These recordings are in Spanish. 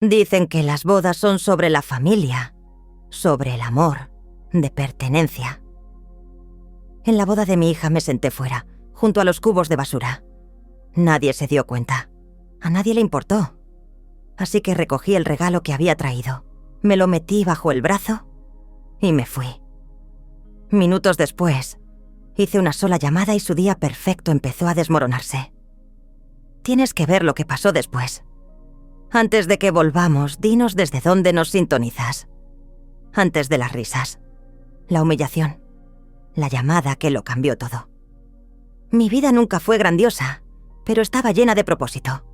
Dicen que las bodas son sobre la familia, sobre el amor, de pertenencia. En la boda de mi hija me senté fuera, junto a los cubos de basura. Nadie se dio cuenta. A nadie le importó. Así que recogí el regalo que había traído, me lo metí bajo el brazo y me fui. Minutos después, hice una sola llamada y su día perfecto empezó a desmoronarse. Tienes que ver lo que pasó después. Antes de que volvamos, dinos desde dónde nos sintonizas. Antes de las risas, la humillación, la llamada que lo cambió todo. Mi vida nunca fue grandiosa, pero estaba llena de propósito.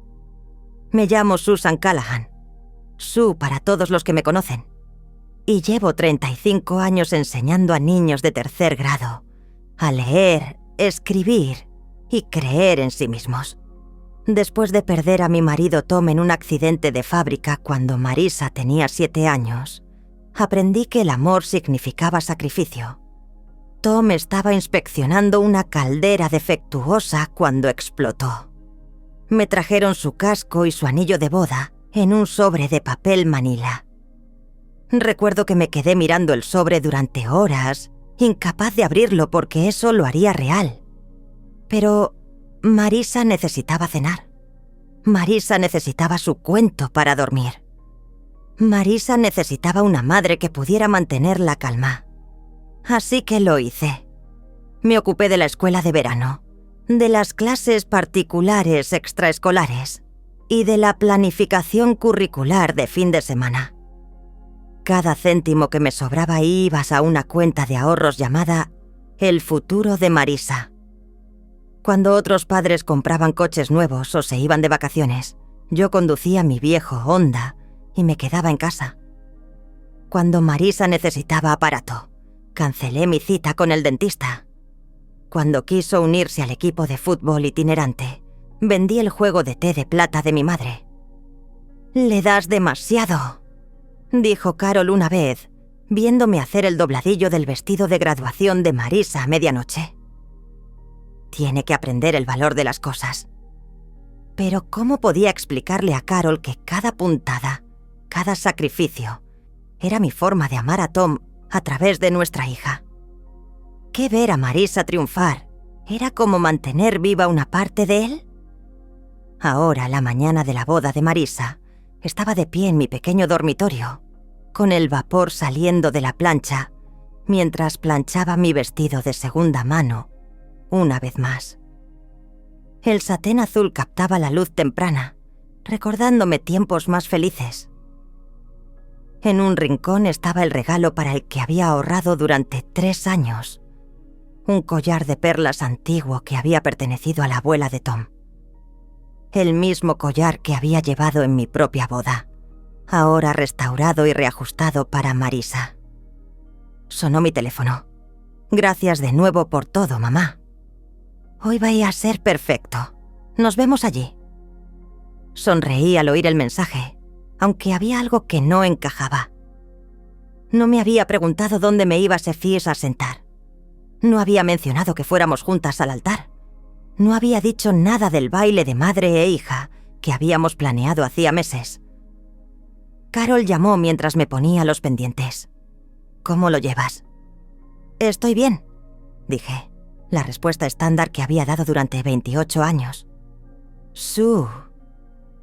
Me llamo Susan Callahan, Sue para todos los que me conocen, y llevo 35 años enseñando a niños de 3er grado a leer, escribir y creer en sí mismos. Después de perder a mi marido Tom en un accidente de fábrica cuando Marisa tenía 7 años, aprendí que el amor significaba sacrificio. Tom estaba inspeccionando una caldera defectuosa cuando explotó. Me trajeron su casco y su anillo de boda en un sobre de papel manila. Recuerdo que me quedé mirando el sobre durante horas, incapaz de abrirlo porque eso lo haría real. Pero Marisa necesitaba cenar. Marisa necesitaba su cuento para dormir. Marisa necesitaba una madre que pudiera mantenerla calma. Así que lo hice. Me ocupé de la escuela de verano, de las clases particulares extraescolares y de la planificación curricular de fin de semana. Cada céntimo que me sobraba iba a una cuenta de ahorros llamada El Futuro de Marisa. Cuando otros padres compraban coches nuevos o se iban de vacaciones, yo conducía mi viejo Honda y me quedaba en casa. Cuando Marisa necesitaba aparato, cancelé mi cita con el dentista. Cuando quiso unirse al equipo de fútbol itinerante, vendí el juego de té de plata de mi madre. «Le das demasiado», dijo Carol una vez, viéndome hacer el dobladillo del vestido de graduación de Marisa a medianoche. Tiene que aprender el valor de las cosas. Pero ¿cómo podía explicarle a Carol que cada puntada, cada sacrificio, era mi forma de amar a Tom a través de nuestra hija? ¿Qué ver a Marisa triunfar era como mantener viva una parte de él? Ahora, la mañana de la boda de Marisa, estaba de pie en mi pequeño dormitorio, con el vapor saliendo de la plancha, mientras planchaba mi vestido de segunda mano, una vez más. El satén azul captaba la luz temprana, recordándome tiempos más felices. En un rincón estaba el regalo para el que había ahorrado durante 3 años, un collar de perlas antiguo que había pertenecido a la abuela de Tom. El mismo collar que había llevado en mi propia boda, ahora restaurado y reajustado para Marisa. Sonó mi teléfono. «Gracias de nuevo por todo, mamá. Hoy va a ser perfecto. Nos vemos allí». Sonreí al oír el mensaje, aunque había algo que no encajaba. No me había preguntado dónde me iba Sefis a sentar. No había mencionado que fuéramos juntas al altar. No había dicho nada del baile de madre e hija que habíamos planeado hacía meses. Carol llamó mientras me ponía los pendientes. «¿Cómo lo llevas?» «Estoy bien», dije, la respuesta estándar que había dado durante 28 años. «Sue».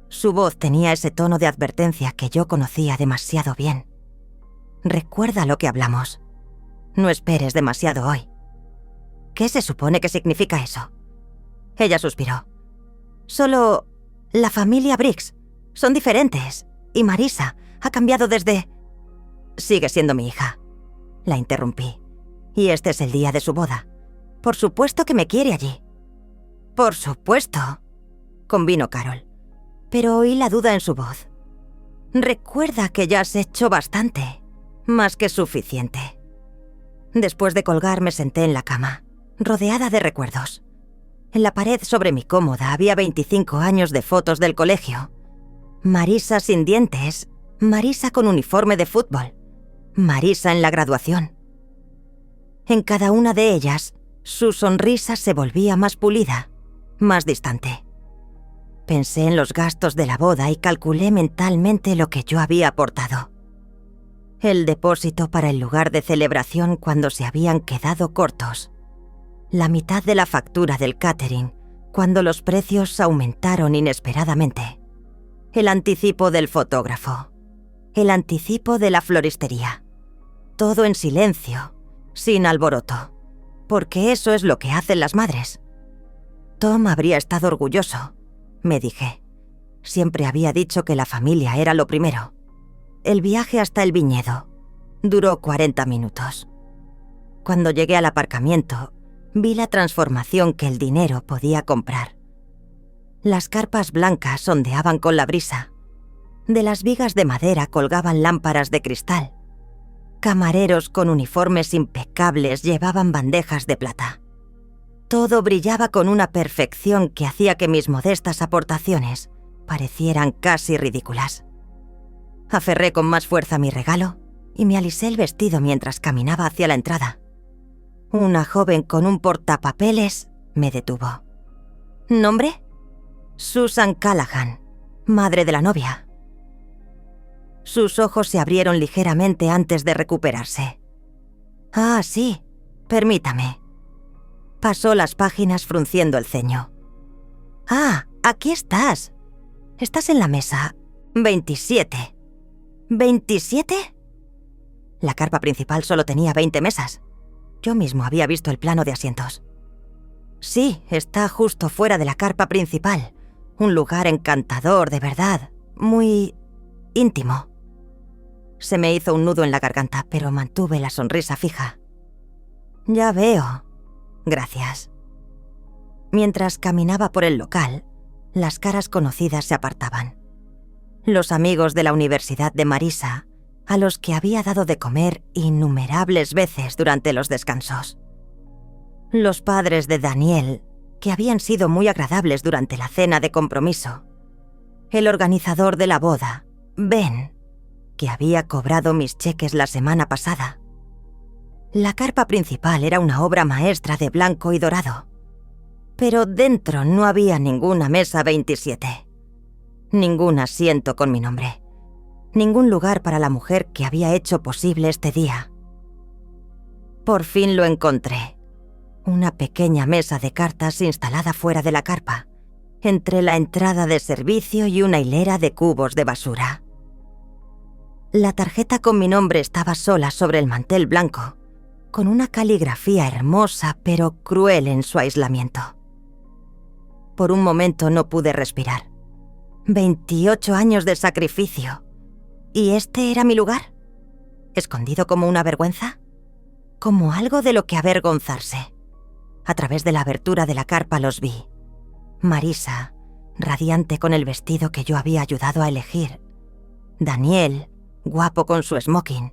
Su voz tenía ese tono de advertencia que yo conocía demasiado bien. «Recuerda lo que hablamos. No esperes demasiado hoy». «¿Qué se supone que significa eso?» Ella suspiró. «Solo la familia Briggs. Son diferentes. Y Marisa ha cambiado desde...» «Sigue siendo mi hija», la interrumpí. «Y este es el día de su boda. Por supuesto que me quiere allí». «Por supuesto», convino Carol. Pero oí la duda en su voz. «Recuerda que ya has hecho bastante. Más que suficiente». Después de colgar me senté en la cama, rodeada de recuerdos. En la pared sobre mi cómoda había 25 años de fotos del colegio. Marisa sin dientes, Marisa con uniforme de fútbol, Marisa en la graduación. En cada una de ellas, su sonrisa se volvía más pulida, más distante. Pensé en los gastos de la boda y calculé mentalmente lo que yo había aportado. El depósito para el lugar de celebración cuando se habían quedado cortos. La mitad de la factura del catering cuando los precios aumentaron inesperadamente. El anticipo del fotógrafo. El anticipo de la floristería. Todo en silencio, sin alboroto, porque eso es lo que hacen las madres. Tom habría estado orgulloso, me dije. Siempre había dicho que la familia era lo primero. El viaje hasta el viñedo duró 40 minutos. Cuando llegué al aparcamiento, vi la transformación que el dinero podía comprar. Las carpas blancas ondeaban con la brisa. De las vigas de madera colgaban lámparas de cristal. Camareros con uniformes impecables llevaban bandejas de plata. Todo brillaba con una perfección que hacía que mis modestas aportaciones parecieran casi ridículas. Aferré con más fuerza mi regalo y me alisé el vestido mientras caminaba hacia la entrada. Una joven con un portapapeles me detuvo. ¿Nombre? Susan Callahan, madre de la novia. Sus ojos se abrieron ligeramente antes de recuperarse. Ah, sí, permítame. Pasó las páginas frunciendo el ceño. Ah, aquí estás. Estás en la mesa 27. ¿27? La carpa principal solo tenía 20 mesas. Yo mismo había visto el plano de asientos. Sí, está justo fuera de la carpa principal. Un lugar encantador, de verdad. Muy íntimo. Se me hizo un nudo en la garganta, pero mantuve la sonrisa fija. Ya veo. Gracias. Mientras caminaba por el local, las caras conocidas se apartaban. Los amigos de la Universidad de Marisa, a los que había dado de comer innumerables veces durante los descansos. Los padres de Daniel, que habían sido muy agradables durante la cena de compromiso. El organizador de la boda, Ben, que había cobrado mis cheques la semana pasada. La carpa principal era una obra maestra de blanco y dorado. Pero dentro no había ninguna mesa 27. Ningún asiento con mi nombre. Ningún lugar para la mujer que había hecho posible este día. Por fin lo encontré. Una pequeña mesa de cartas instalada fuera de la carpa, entre la entrada de servicio y una hilera de cubos de basura. La tarjeta con mi nombre estaba sola sobre el mantel blanco, con una caligrafía hermosa pero cruel en su aislamiento. Por un momento no pude respirar. 28 años de sacrificio. ¿Y este era mi lugar? ¿Escondido como una vergüenza? Como algo de lo que avergonzarse. A través de la abertura de la carpa los vi. Marisa, radiante con el vestido que yo había ayudado a elegir. Daniel, guapo con su smoking.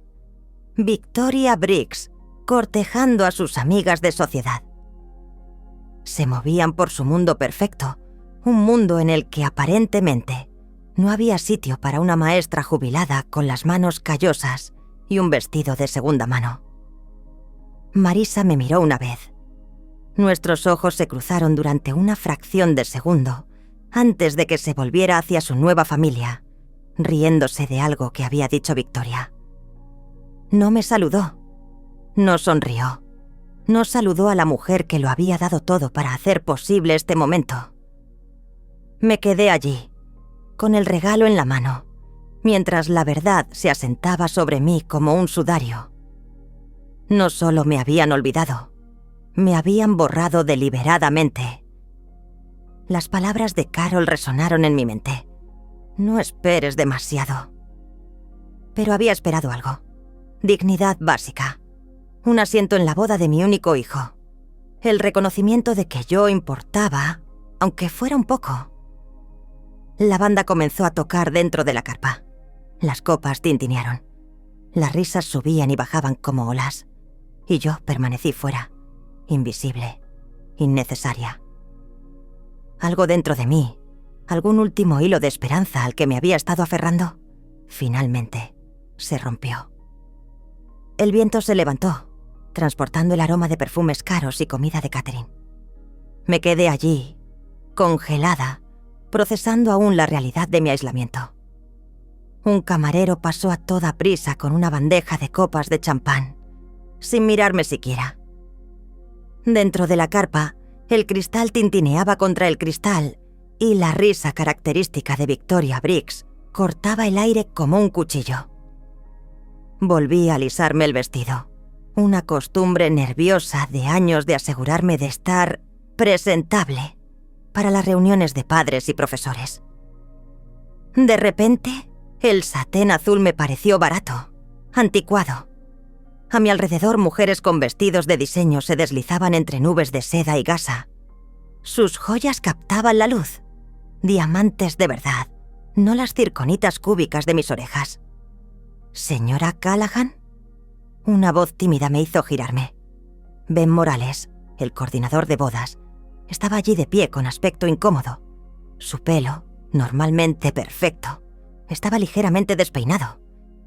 Victoria Briggs, cortejando a sus amigas de sociedad. Se movían por su mundo perfecto, un mundo en el que aparentemente no había sitio para una maestra jubilada con las manos callosas y un vestido de segunda mano. Marisa me miró una vez. Nuestros ojos se cruzaron durante una fracción de segundo antes de que se volviera hacia su nueva familia, riéndose de algo que había dicho Victoria. No me saludó. No sonrió. No saludó a la mujer que lo había dado todo para hacer posible este momento. Me quedé allí, con el regalo en la mano, mientras la verdad se asentaba sobre mí como un sudario. No solo me habían olvidado, me habían borrado deliberadamente. Las palabras de Carol resonaron en mi mente. No esperes demasiado. Pero había esperado algo. Dignidad básica. Un asiento en la boda de mi único hijo. El reconocimiento de que yo importaba, aunque fuera un poco. La banda comenzó a tocar dentro de la carpa. Las copas tintinearon. Las risas subían y bajaban como olas. Y yo permanecí fuera, invisible, innecesaria. Algo dentro de mí, algún último hilo de esperanza al que me había estado aferrando, finalmente se rompió. El viento se levantó, transportando el aroma de perfumes caros y comida de catering. Me quedé allí, congelada, procesando aún la realidad de mi aislamiento. Un camarero pasó a toda prisa con una bandeja de copas de champán, sin mirarme siquiera. Dentro de la carpa, el cristal tintineaba contra el cristal y la risa característica de Victoria Briggs cortaba el aire como un cuchillo. Volví a alisarme el vestido, una costumbre nerviosa de años de asegurarme de estar presentable para las reuniones de padres y profesores. De repente, el satén azul me pareció barato, anticuado. A mi alrededor, mujeres con vestidos de diseño se deslizaban entre nubes de seda y gasa. Sus joyas captaban la luz, diamantes de verdad, no las circonitas cúbicas de mis orejas. ¿Señora Callahan? Una voz tímida me hizo girarme. Ben Morales, el coordinador de bodas, estaba allí de pie con aspecto incómodo. Su pelo, normalmente perfecto, estaba ligeramente despeinado,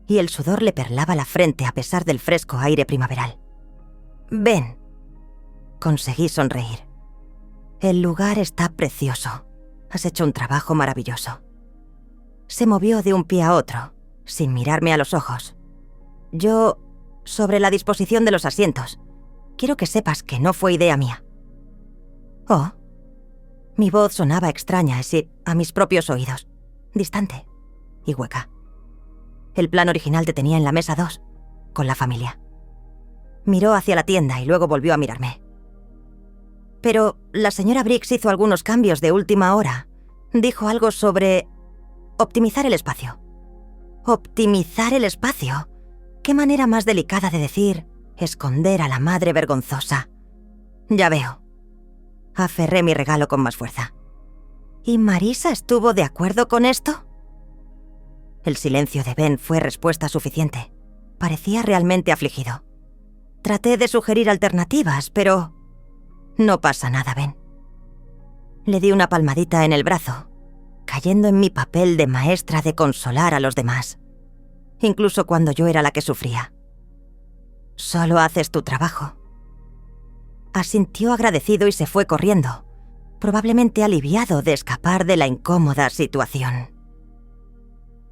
y el sudor le perlaba la frente a pesar del fresco aire primaveral. «Ben», conseguí sonreír. «El lugar está precioso. Has hecho un trabajo maravilloso». Se movió de un pie a otro, sin mirarme a los ojos. «Yo, sobre la disposición de los asientos, quiero que sepas que no fue idea mía». «Oh». Mi voz sonaba extraña, a mis propios oídos, distante y hueca. El plan original te tenía en la mesa 2, con la familia. Miró hacia la tienda y luego volvió a mirarme. Pero la señora Briggs hizo algunos cambios de última hora. Dijo algo sobre optimizar el espacio. ¿Optimizar el espacio? ¿Qué manera más delicada de decir esconder a la madre vergonzosa? Ya veo. Aferré mi regalo con más fuerza. ¿Y Marisa estuvo de acuerdo con esto? El silencio de Ben fue respuesta suficiente. Parecía realmente afligido. Traté de sugerir alternativas, pero... No pasa nada, Ben. Le di una palmadita en el brazo, cayendo en mi papel de maestra de consolar a los demás, incluso cuando yo era la que sufría. Solo haces tu trabajo. Asintió agradecido y se fue corriendo, probablemente aliviado de escapar de la incómoda situación.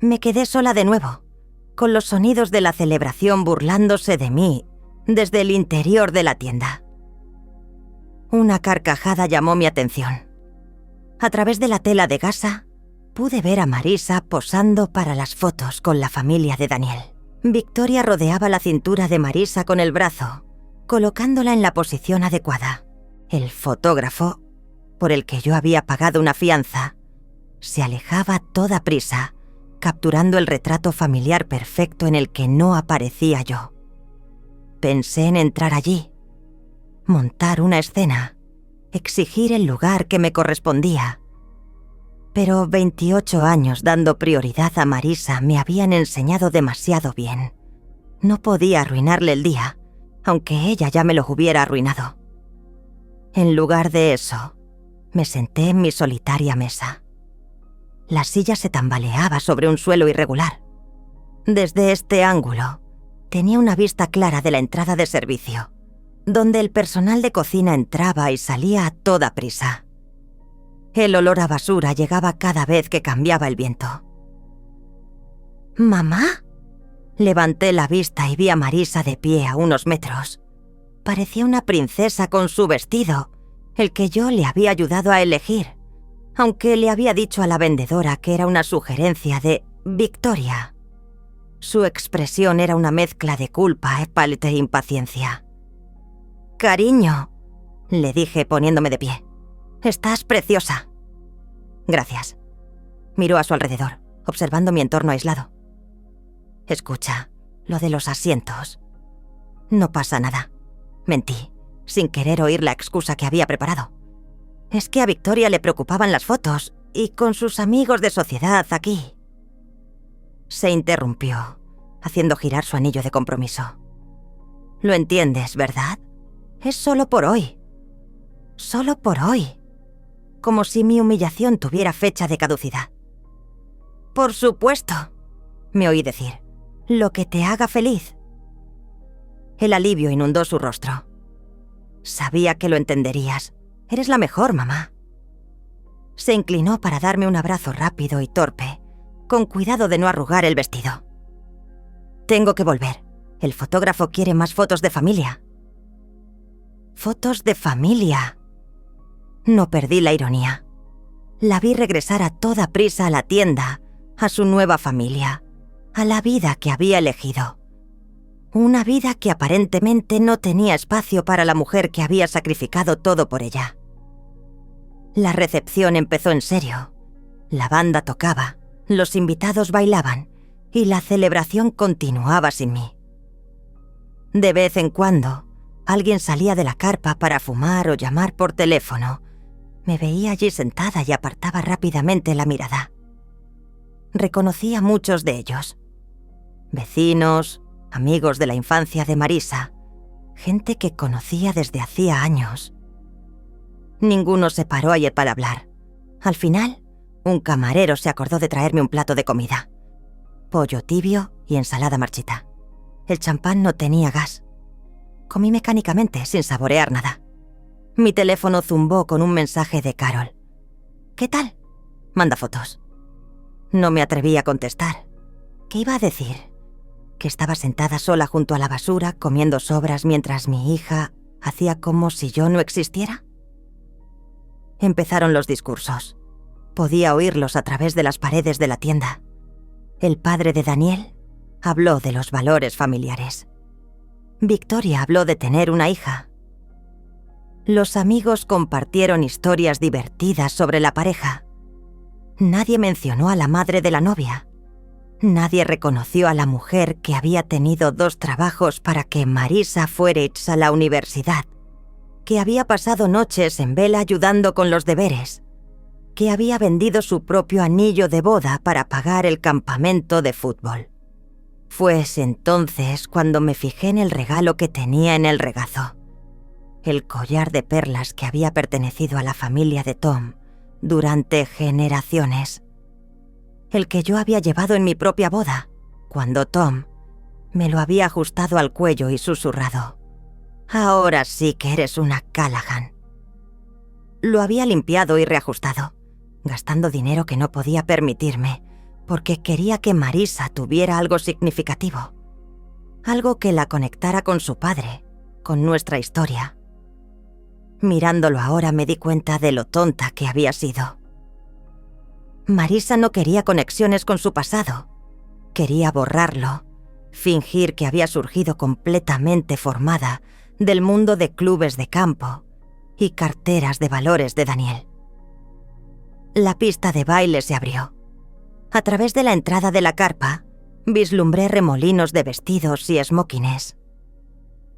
Me quedé sola de nuevo, con los sonidos de la celebración burlándose de mí desde el interior de la tienda. Una carcajada llamó mi atención. A través de la tela de gasa, pude ver a Marisa posando para las fotos con la familia de Daniel. Victoria rodeaba la cintura de Marisa con el brazo, colocándola en la posición adecuada. El fotógrafo, por el que yo había pagado una fianza, se alejaba a toda prisa, capturando el retrato familiar perfecto en el que no aparecía yo. Pensé en entrar allí, montar una escena, exigir el lugar que me correspondía. Pero 28 años dando prioridad a Marisa me habían enseñado demasiado bien. No podía arruinarle el día, aunque ella ya me lo hubiera arruinado. En lugar de eso, me senté en mi solitaria mesa. La silla se tambaleaba sobre un suelo irregular. Desde este ángulo, tenía una vista clara de la entrada de servicio, donde el personal de cocina entraba y salía a toda prisa. El olor a basura llegaba cada vez que cambiaba el viento. ¿Mamá? Levanté la vista y vi a Marisa de pie a unos metros. Parecía una princesa con su vestido, el que yo le había ayudado a elegir, aunque le había dicho a la vendedora que era una sugerencia de Victoria. Su expresión era una mezcla de culpa e impaciencia. «Cariño», le dije poniéndome de pie, «estás preciosa». «Gracias». Miró a su alrededor, observando mi entorno aislado. «Escucha, lo de los asientos. No pasa nada». Mentí, sin querer oír la excusa que había preparado. Es que a Victoria le preocupaban las fotos, y con sus amigos de sociedad aquí. Se interrumpió, haciendo girar su anillo de compromiso. «Lo entiendes, ¿verdad? Es solo por hoy. Solo por hoy. Como si mi humillación tuviera fecha de caducidad». «Por supuesto», me oí decir, «lo que te haga feliz». El alivio inundó su rostro. «Sabía que lo entenderías. Eres la mejor, mamá». Se inclinó para darme un abrazo rápido y torpe, con cuidado de no arrugar el vestido. Tengo que volver. El fotógrafo quiere más fotos de familia. ¿Fotos de familia? No perdí la ironía. La vi regresar a toda prisa a la tienda, a su nueva familia, a la vida que había elegido. Una vida que aparentemente no tenía espacio para la mujer que había sacrificado todo por ella. La recepción empezó en serio. La banda tocaba, los invitados bailaban y la celebración continuaba sin mí. De vez en cuando, alguien salía de la carpa para fumar o llamar por teléfono. Me veía allí sentada y apartaba rápidamente la mirada. Reconocí a muchos de ellos. Vecinos, amigos de la infancia de Marisa, gente que conocía desde hacía años. Ninguno se paró ayer para hablar. Al final, un camarero se acordó de traerme un plato de comida. Pollo tibio y ensalada marchita. El champán no tenía gas. Comí mecánicamente, sin saborear nada. Mi teléfono zumbó con un mensaje de Carol. ¿Qué tal? Manda fotos. No me atreví a contestar. ¿Qué iba a decir? ¿Que estaba sentada sola junto a la basura, comiendo sobras mientras mi hija hacía como si yo no existiera? Empezaron los discursos. Podía oírlos a través de las paredes de la tienda. El padre de Daniel habló de los valores familiares. Victoria habló de tener una hija. Los amigos compartieron historias divertidas sobre la pareja. Nadie mencionó a la madre de la novia. Nadie reconoció a la mujer que había tenido 2 trabajos para que Marisa fuera a la universidad, que había pasado noches en vela ayudando con los deberes, que había vendido su propio anillo de boda para pagar el campamento de fútbol. Fue entonces cuando me fijé en el regalo que tenía en el regazo. El collar de perlas que había pertenecido a la familia de Tom durante generaciones. El que yo había llevado en mi propia boda, cuando Tom me lo había ajustado al cuello y susurrado: «Ahora sí que eres una Callahan». Lo había limpiado y reajustado, gastando dinero que no podía permitirme, porque quería que Marisa tuviera algo significativo, algo que la conectara con su padre, con nuestra historia. Mirándolo ahora me di cuenta de lo tonta que había sido. Marisa no quería conexiones con su pasado. Quería borrarlo, fingir que había surgido completamente formada del mundo de clubes de campo y carteras de valores de Daniel. La pista de baile se abrió. A través de la entrada de la carpa, vislumbré remolinos de vestidos y esmokines.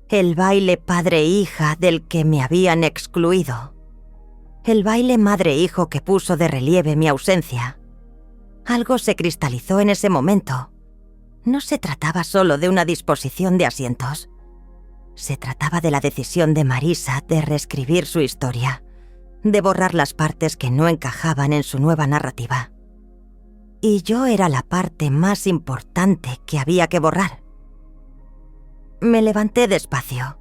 El baile padre-hija del que me habían excluido. El baile madre-hijo que puso de relieve mi ausencia. Algo se cristalizó en ese momento. No se trataba solo de una disposición de asientos. Se trataba de la decisión de Marisa de reescribir su historia, de borrar las partes que no encajaban en su nueva narrativa. Y yo era la parte más importante que había que borrar. Me levanté despacio,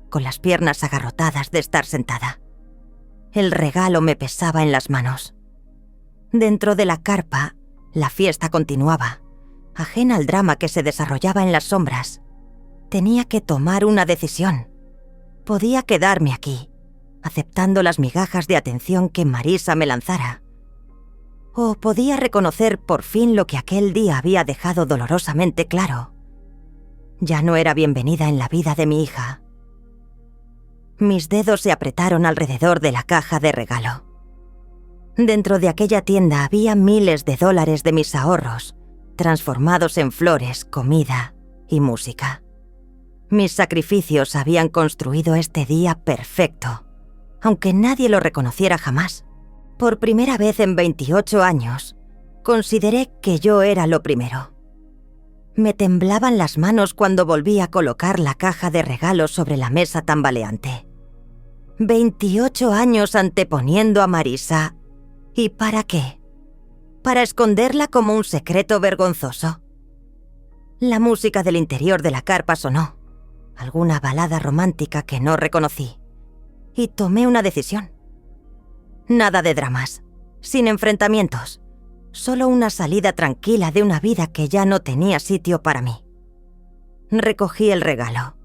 con las piernas agarrotadas de estar sentada. El regalo me pesaba en las manos. Dentro de la carpa, la fiesta continuaba, ajena al drama que se desarrollaba en las sombras. Tenía que tomar una decisión. Podía quedarme aquí, aceptando las migajas de atención que Marisa me lanzara. O podía reconocer por fin lo que aquel día había dejado dolorosamente claro. Ya no era bienvenida en la vida de mi hija. Mis dedos se apretaron alrededor de la caja de regalo. Dentro de aquella tienda había miles de dólares de mis ahorros, transformados en flores, comida y música. Mis sacrificios habían construido este día perfecto, aunque nadie lo reconociera jamás. Por primera vez en 28 años, consideré que yo era lo primero. Me temblaban las manos cuando volví a colocar la caja de regalos sobre la mesa tambaleante. 28 años anteponiendo a Marisa. ¿Y para qué? ¿Para esconderla como un secreto vergonzoso? La música del interior de la carpa sonó, alguna balada romántica que no reconocí, y tomé una decisión. Nada de dramas. sin enfrentamientos. Solo una salida tranquila de una vida que ya no tenía sitio para mí. Recogí el regalo,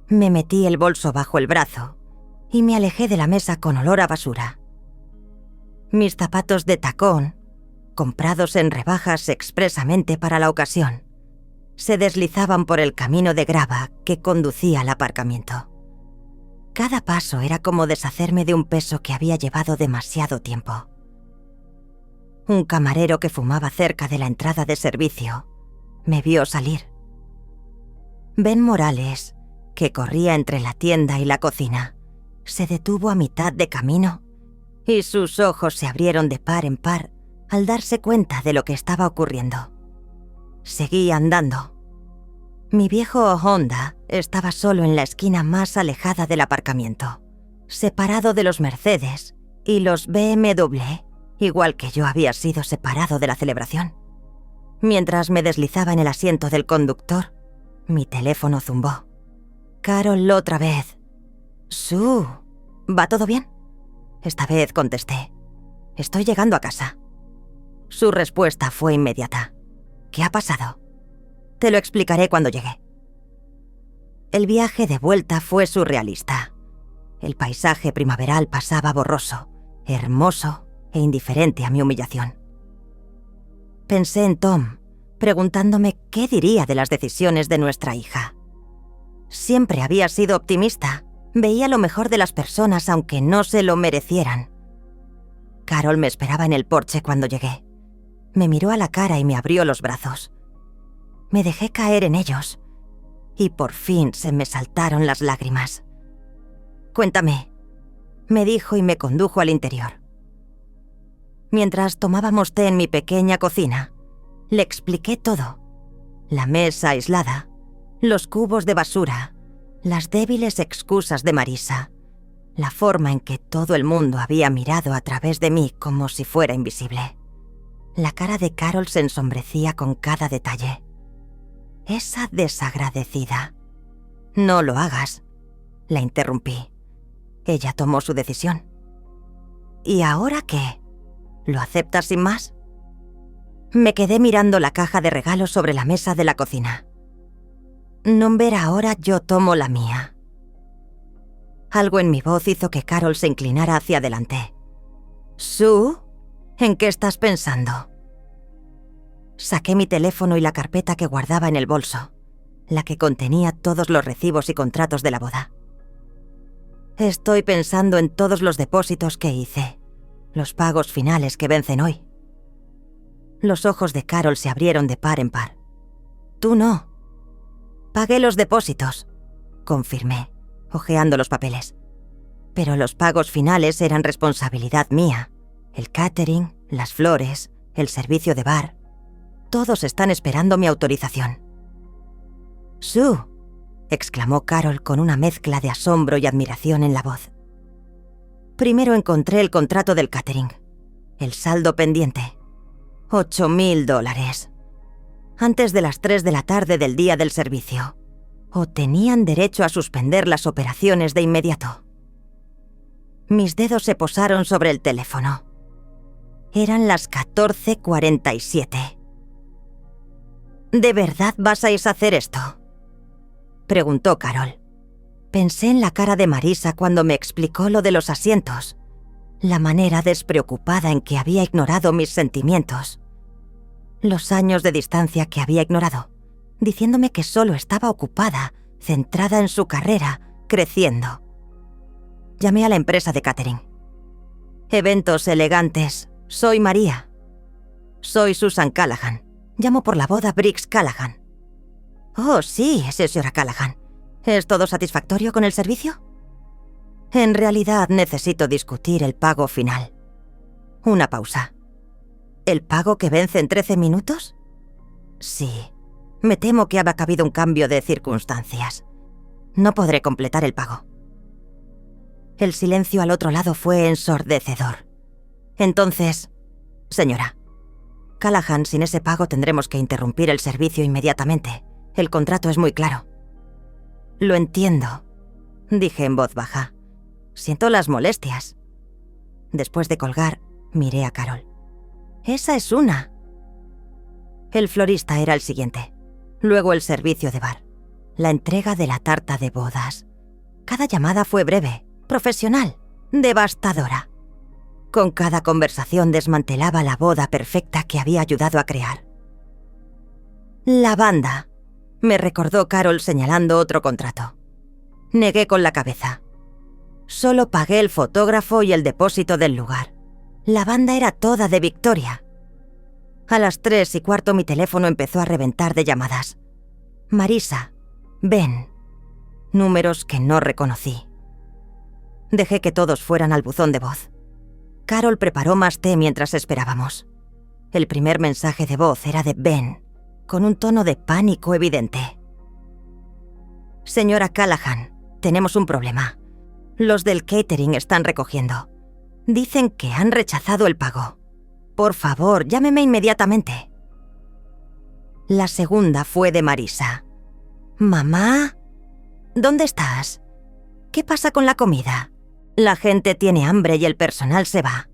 me metí el bolso bajo el brazo y me alejé de la mesa con olor a basura. Mis zapatos de tacón, comprados en rebajas expresamente para la ocasión, se deslizaban por el camino de grava que conducía al aparcamiento. Cada paso era como deshacerme de un peso que había llevado demasiado tiempo. Un camarero que fumaba cerca de la entrada de servicio me vio salir. Ben Morales, que corría entre la tienda y la cocina, se detuvo a mitad de camino y sus ojos se abrieron de par en par al darse cuenta de lo que estaba ocurriendo. Seguí andando. Mi viejo Honda estaba solo en la esquina más alejada del aparcamiento, separado de los Mercedes y los BMW, igual que yo había sido separado de la celebración. Mientras me deslizaba en el asiento del conductor, mi teléfono zumbó. Carol otra vez. «Sue, ¿va todo bien?» Esta vez contesté. «Estoy llegando a casa». Su respuesta fue inmediata. «¿Qué ha pasado?» «Te lo explicaré cuando llegue». El viaje de vuelta fue surrealista. El paisaje primaveral pasaba borroso, hermoso e indiferente a mi humillación. Pensé en Tom, preguntándome qué diría de las decisiones de nuestra hija. Siempre había sido optimista, veía lo mejor de las personas aunque no se lo merecieran. Carol me esperaba en el porche cuando llegué. Me miró a la cara y me abrió los brazos. Me dejé caer en ellos y por fin se me saltaron las lágrimas. «Cuéntame», me dijo y me condujo al interior. Mientras tomábamos té en mi pequeña cocina, le expliqué todo. La mesa aislada, los cubos de basura, las débiles excusas de Marisa, la forma en que todo el mundo había mirado a través de mí como si fuera invisible. La cara de Carol se ensombrecía con cada detalle. Esa desagradecida. «No lo hagas», la interrumpí. Ella tomó su decisión. «¿Y ahora qué? ¿Lo aceptas sin más?» Me quedé mirando la caja de regalos sobre la mesa de la cocina. «No ver ahora, yo tomo la mía». Algo en mi voz hizo que Carol se inclinara hacia adelante. «¿Sue? ¿En qué estás pensando?» Saqué mi teléfono y la carpeta que guardaba en el bolso, la que contenía todos los recibos y contratos de la boda. «Estoy pensando en todos los depósitos que hice, los pagos finales que vencen hoy». Los ojos de Carol se abrieron de par en par. «Tú no». «Pagué los depósitos», confirmé, hojeando los papeles. «Pero los pagos finales eran responsabilidad mía. El catering, las flores, el servicio de bar. Todos están esperando mi autorización». «Sue», exclamó Carol con una mezcla de asombro y admiración en la voz. «Primero encontré el contrato del catering, el saldo pendiente. $8,000. Antes de las 3 de la tarde del día del servicio. O tenían derecho a suspender las operaciones de inmediato». Mis dedos se posaron sobre el teléfono. Eran las 14:47. «¿De verdad vas a hacer esto?», preguntó Carol. Pensé en la cara de Marisa cuando me explicó lo de los asientos, la manera despreocupada en que había ignorado mis sentimientos, los años de distancia que había ignorado, diciéndome que solo estaba ocupada, centrada en su carrera, creciendo. Llamé a la empresa de catering. «Eventos elegantes, soy María». «Soy Susan Callahan. Llamo por la boda Briggs Callahan». «Oh, sí, es señora Callahan. ¿Es todo satisfactorio con el servicio?» «En realidad necesito discutir el pago final». Una pausa. «¿El pago que vence en 13 minutos?» «Sí. Me temo que ha habido un cambio de circunstancias. No podré completar el pago». El silencio al otro lado fue ensordecedor. «Entonces, señora Callahan, sin ese pago tendremos que interrumpir el servicio inmediatamente. El contrato es muy claro». «Lo entiendo», dije en voz baja. «Siento las molestias». Después de colgar, miré a Carol. Esa es una. El florista era el siguiente. Luego el servicio de bar. La entrega de la tarta de bodas. Cada llamada fue breve, profesional, devastadora. Con cada conversación desmantelaba la boda perfecta que había ayudado a crear. La banda, me recordó Carol señalando otro contrato. Negué con la cabeza. Solo pagué el fotógrafo y el depósito del lugar. La banda era toda de Victoria. A las 3:15 mi teléfono empezó a reventar de llamadas. Marisa, Ben. Números que no reconocí. Dejé que todos fueran al buzón de voz. Carol preparó más té mientras esperábamos. El primer mensaje de voz era de Ben, con un tono de pánico evidente. Señora Callahan, tenemos un problema. Los del catering están recogiendo. Dicen que han rechazado el pago. Por favor, llámeme inmediatamente. La segunda fue de Marisa. ¿Mamá? ¿Dónde estás? ¿Qué pasa con la comida? La gente tiene hambre y el personal se va.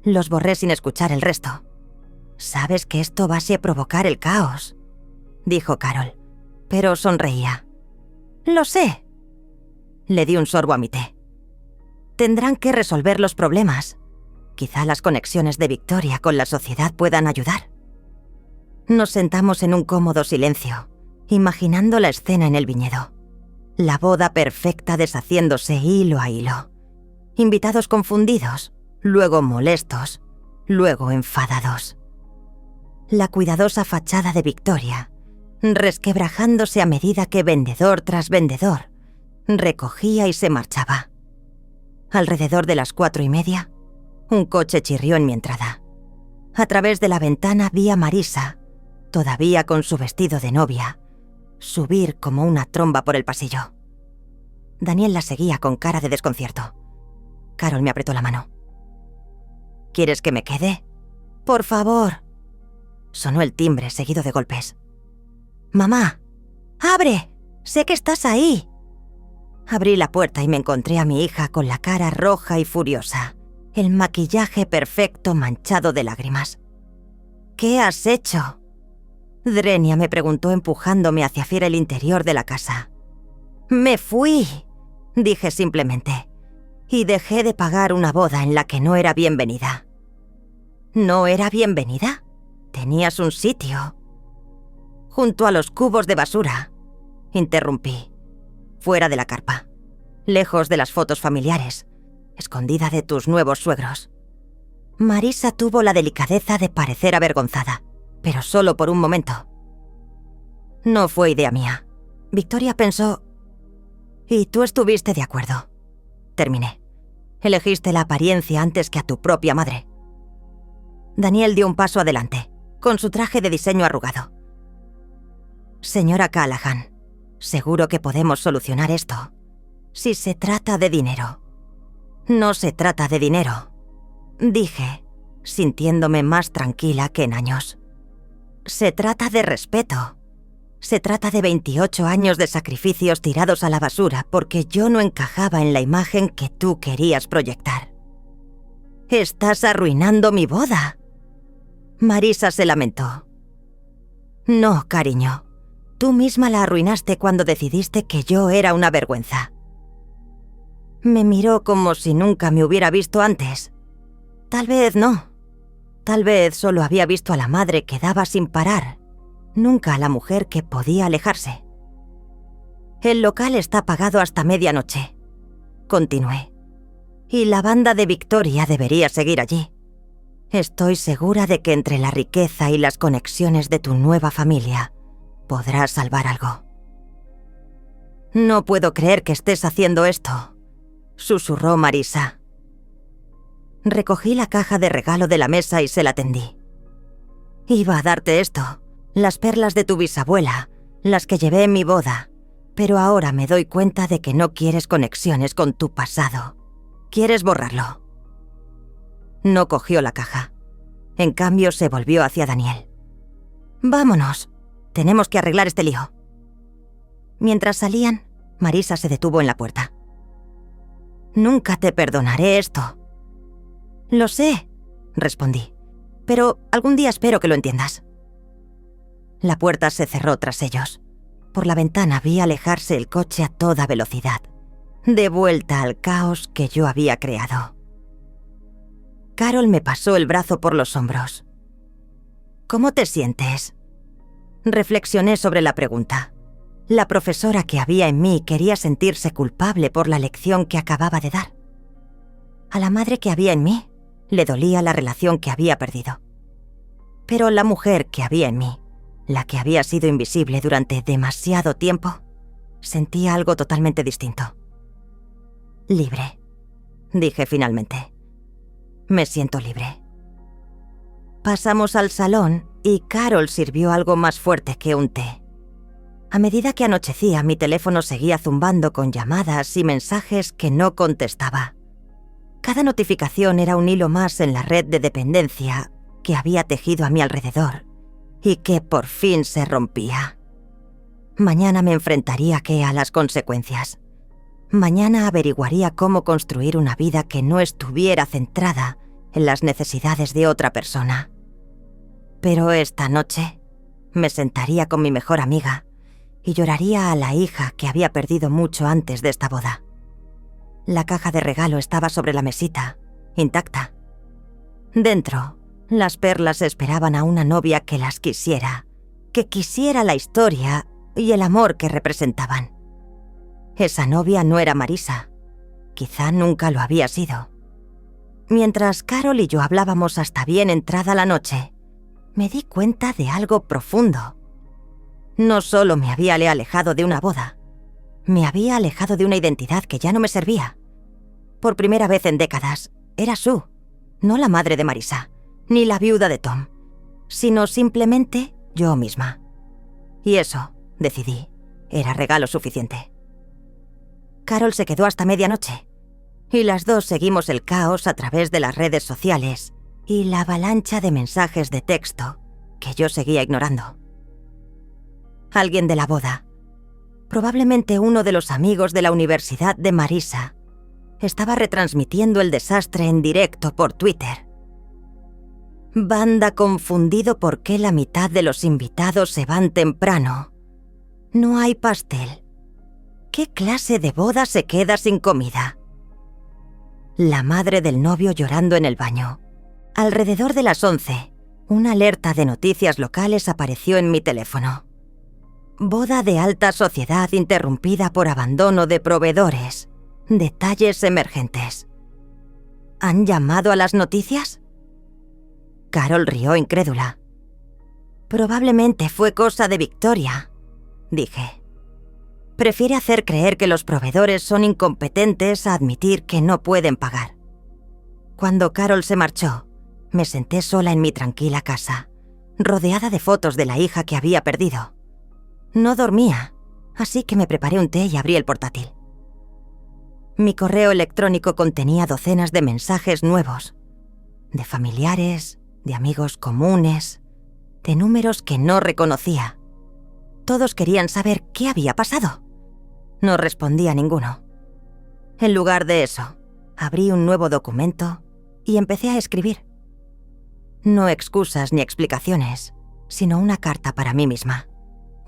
Los borré sin escuchar el resto. Sabes que esto va a provocar el caos, dijo Carol, pero sonreía. Lo sé. Le di un sorbo a mi té. Tendrán que resolver los problemas. Quizá las conexiones de Victoria con la sociedad puedan ayudar. Nos sentamos en un cómodo silencio, imaginando la escena en el viñedo. La boda perfecta deshaciéndose hilo a hilo. Invitados confundidos, luego molestos, luego enfadados. La cuidadosa fachada de Victoria, resquebrajándose a medida que vendedor tras vendedor recogía y se marchaba. Alrededor de las 4:30, un coche chirrió en mi entrada. A través de la ventana vi a Marisa, todavía con su vestido de novia, subir como una tromba por el pasillo. Daniel la seguía con cara de desconcierto. Carol me apretó la mano. ¿Quieres que me quede? Por favor. Sonó el timbre seguido de golpes. ¡Mamá! ¡Abre! ¡Sé que estás ahí! Abrí la puerta y me encontré a mi hija con la cara roja y furiosa, el maquillaje perfecto manchado de lágrimas. ¿Qué has hecho? Drenia me preguntó empujándome hacia el interior de la casa. Me fui, dije simplemente, y dejé de pagar una boda en la que no era bienvenida. ¿No era bienvenida? Tenías un sitio. Junto a los cubos de basura, interrumpí. Fuera de la carpa, lejos de las fotos familiares, escondida de tus nuevos suegros. Marisa tuvo la delicadeza de parecer avergonzada, pero solo por un momento. No fue idea mía. Victoria pensó... Y tú estuviste de acuerdo. Terminé. Elegiste la apariencia antes que a tu propia madre. Daniel dio un paso adelante, con su traje de diseño arrugado. Señora Callahan, seguro que podemos solucionar esto. Si se trata de dinero. No se trata de dinero, dije, sintiéndome más tranquila que en años. Se trata de respeto. Se trata de 28 años de sacrificios tirados a la basura porque yo no encajaba en la imagen que tú querías proyectar. Estás arruinando mi boda. Marisa se lamentó. No, cariño. Tú misma la arruinaste cuando decidiste que yo era una vergüenza. Me miró como si nunca me hubiera visto antes. Tal vez no. Tal vez solo había visto a la madre que daba sin parar, nunca a la mujer que podía alejarse. El local está pagado hasta medianoche, continué. Y la banda de Victoria debería seguir allí. Estoy segura de que entre la riqueza y las conexiones de tu nueva familia podrás salvar algo. No puedo creer que estés haciendo esto, susurró Marisa. Recogí la caja de regalo de la mesa y se la tendí. Iba a darte esto, las perlas de tu bisabuela, las que llevé en mi boda, pero ahora me doy cuenta de que no quieres conexiones con tu pasado. Quieres borrarlo. No cogió la caja. En cambio, se volvió hacia Daniel. Vámonos. Tenemos que arreglar este lío. Mientras salían, Marisa se detuvo en la puerta. Nunca te perdonaré esto. Lo sé, respondí, Pero algún día espero que lo entiendas. La puerta se cerró tras ellos. Por la ventana vi alejarse el coche a toda velocidad, de vuelta al caos que yo había creado. Carol me pasó el brazo por los hombros. ¿Cómo te sientes? Reflexioné sobre la pregunta. La profesora que había en mí quería sentirse culpable por la lección que acababa de dar. A la madre que había en mí le dolía la relación que había perdido. Pero la mujer que había en mí, la que había sido invisible durante demasiado tiempo, sentía algo totalmente distinto. Libre, dije finalmente. Me siento libre. Pasamos al salón y Carol sirvió algo más fuerte que un té. A medida que anochecía, mi teléfono seguía zumbando con llamadas y mensajes que no contestaba. Cada notificación era un hilo más en la red de dependencia que había tejido a mi alrededor y que por fin se rompía. Mañana me enfrentaría a las consecuencias. Mañana averiguaría cómo construir una vida que no estuviera centrada en las necesidades de otra persona. Pero esta noche me sentaría con mi mejor amiga y lloraría a la hija que había perdido mucho antes de esta boda. La caja de regalo estaba sobre la mesita, intacta. Dentro, las perlas esperaban a una novia que las quisiera, que quisiera la historia y el amor que representaban. Esa novia no era Marisa. Quizá nunca lo había sido. Mientras Carol y yo hablábamos hasta bien entrada la noche, me di cuenta de algo profundo. No solo me había alejado de una boda, me había alejado de una identidad que ya no me servía. Por primera vez en décadas, era Sue, no la madre de Marisa, ni la viuda de Tom, sino simplemente yo misma. Y eso, decidí, era regalo suficiente. Carol se quedó hasta medianoche, y las dos seguimos el caos a través de las redes sociales y la avalancha de mensajes de texto que yo seguía ignorando. Alguien de la boda, probablemente uno de los amigos de la universidad de Marisa, estaba retransmitiendo el desastre en directo por Twitter. Banda confundido por qué la mitad de los invitados se van temprano. No hay pastel. ¿Qué clase de boda se queda sin comida? La madre del novio llorando en el baño. Alrededor de las 11, una alerta de noticias locales apareció en mi teléfono. Boda de alta sociedad interrumpida por abandono de proveedores. Detalles emergentes. ¿Han llamado a las noticias? Carol rió incrédula. Probablemente fue cosa de Victoria, dije. Prefiere hacer creer que los proveedores son incompetentes a admitir que no pueden pagar. Cuando Carol se marchó, me senté sola en mi tranquila casa, rodeada de fotos de la hija que había perdido. No dormía, así que me preparé un té y abrí el portátil. Mi correo electrónico contenía docenas de mensajes nuevos, de familiares, de amigos comunes, de números que no reconocía. Todos querían saber qué había pasado. No respondía ninguno. En lugar de eso, abrí un nuevo documento y empecé a escribir. No excusas ni explicaciones, sino una carta para mí misma.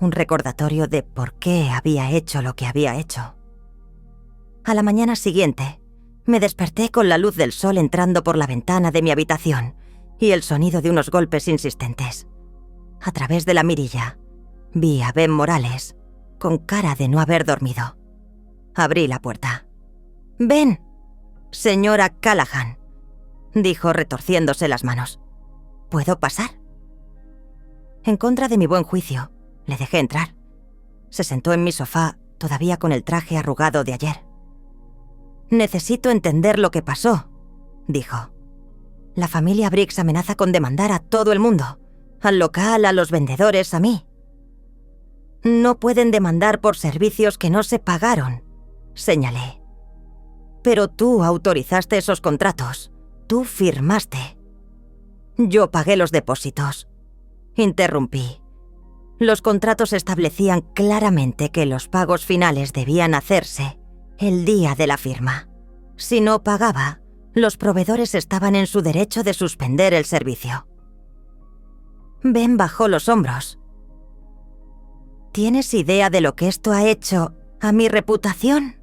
Un recordatorio de por qué había hecho lo que había hecho. A la mañana siguiente, me desperté con la luz del sol entrando por la ventana de mi habitación y el sonido de unos golpes insistentes. A través de la mirilla, vi a Ben Morales, con cara de no haber dormido. Abrí la puerta. «Ben, señora Callahan», dijo retorciéndose las manos. «¿Puedo pasar?» En contra de mi buen juicio, le dejé entrar. Se sentó en mi sofá, todavía con el traje arrugado de ayer. «Necesito entender lo que pasó», dijo. «La familia Briggs amenaza con demandar a todo el mundo, al local, a los vendedores, a mí. No pueden demandar por servicios que no se pagaron», señalé. «Pero tú autorizaste esos contratos. Tú firmaste». «Yo pagué los depósitos», interrumpí. Los contratos establecían claramente que los pagos finales debían hacerse el día de la firma. Si no pagaba, los proveedores estaban en su derecho de suspender el servicio. Ben bajó los hombros. ¿Tienes idea de lo que esto ha hecho a mi reputación?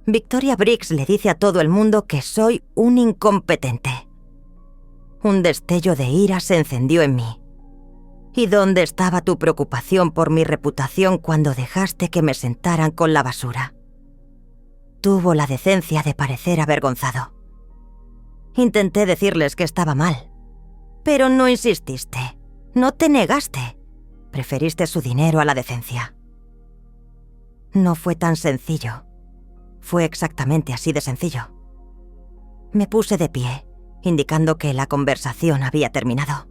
Victoria Briggs le dice a todo el mundo que soy un incompetente. Un destello de ira se encendió en mí. ¿Y dónde estaba tu preocupación por mi reputación cuando dejaste que me sentaran con la basura? Tuvo la decencia de parecer avergonzado. Intenté decirles que estaba mal, pero no insististe, no te negaste. Preferiste su dinero a la decencia. No fue tan sencillo. Fue exactamente así de sencillo. Me puse de pie, indicando que la conversación había terminado.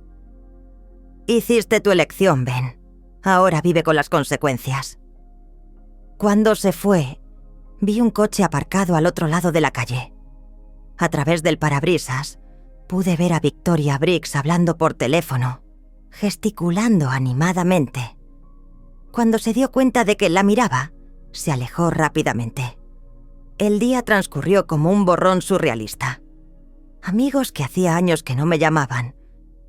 Hiciste tu elección, Ben. Ahora vive con las consecuencias. Cuando se fue, vi un coche aparcado al otro lado de la calle. A través del parabrisas, pude ver a Victoria Briggs hablando por teléfono, gesticulando animadamente. Cuando se dio cuenta de que la miraba, se alejó rápidamente. El día transcurrió como un borrón surrealista. Amigos que hacía años que no me llamaban,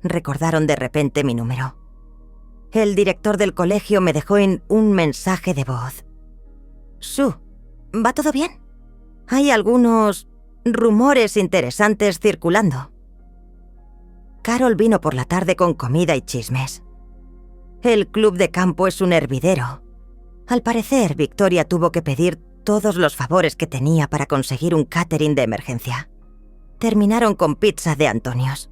recordaron de repente mi número. El director del colegio me dejó en un mensaje de voz. Sue, ¿va todo bien? Hay algunos rumores interesantes circulando. Carol vino por la tarde con comida y chismes. El club de campo es un hervidero. Al parecer, Victoria tuvo que pedir todos los favores que tenía para conseguir un catering de emergencia. Terminaron con pizza de Antonios.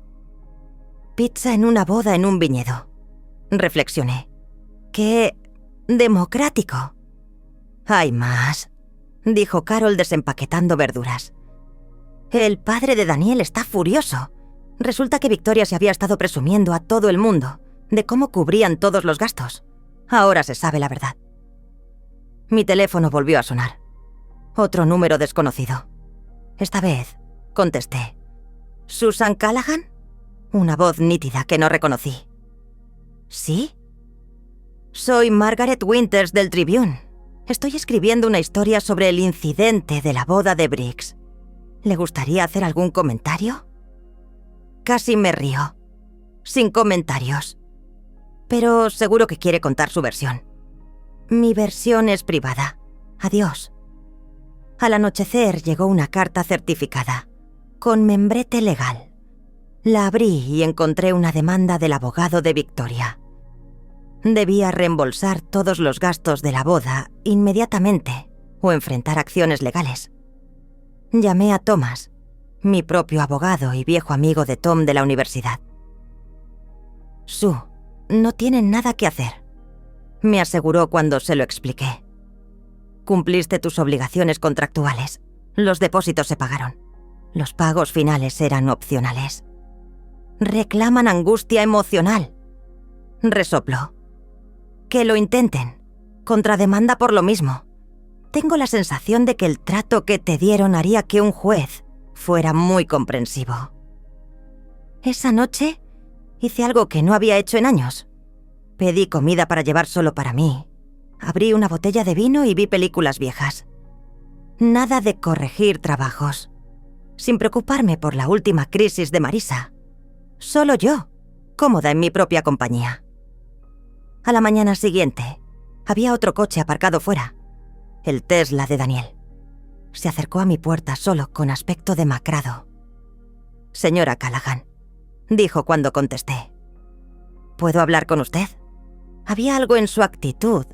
Pizza en una boda en un viñedo. Reflexioné. ¡Qué democrático! Hay más, dijo Carol desempaquetando verduras. El padre de Daniel está furioso. Resulta que Victoria se había estado presumiendo a todo el mundo de cómo cubrían todos los gastos. Ahora se sabe la verdad. Mi teléfono volvió a sonar. Otro número desconocido. Esta vez contesté. ¿Susan Callahan? Una voz nítida que no reconocí. ¿Sí? Soy Margaret Winters del Tribune. Estoy escribiendo una historia sobre el incidente de la boda de Briggs. ¿Le gustaría hacer algún comentario? Casi me río. Sin comentarios. Pero seguro que quiere contar su versión. Mi versión es privada. Adiós. Al anochecer llegó una carta certificada, con membrete legal. La abrí y encontré una demanda del abogado de Victoria. Debía reembolsar todos los gastos de la boda inmediatamente o enfrentar acciones legales. Llamé a Thomas, mi propio abogado y viejo amigo de Tom de la universidad. Sue, no tienen nada que hacer, me aseguró cuando se lo expliqué. Cumpliste tus obligaciones contractuales. Los depósitos se pagaron. Los pagos finales eran opcionales. Reclaman angustia emocional. Resopló. Que lo intenten. Contrademanda por lo mismo. Tengo la sensación de que el trato que te dieron haría que un juez fuera muy comprensivo. Esa noche hice algo que no había hecho en años. Pedí comida para llevar solo para mí. Abrí una botella de vino y vi películas viejas. Nada de corregir trabajos. Sin preocuparme por la última crisis de Marisa. Solo yo, cómoda en mi propia compañía. A la mañana siguiente, había otro coche aparcado fuera. El Tesla de Daniel. Se acercó a mi puerta solo con aspecto demacrado. «Señora Callahan», dijo cuando contesté. «¿Puedo hablar con usted?» Había algo en su actitud,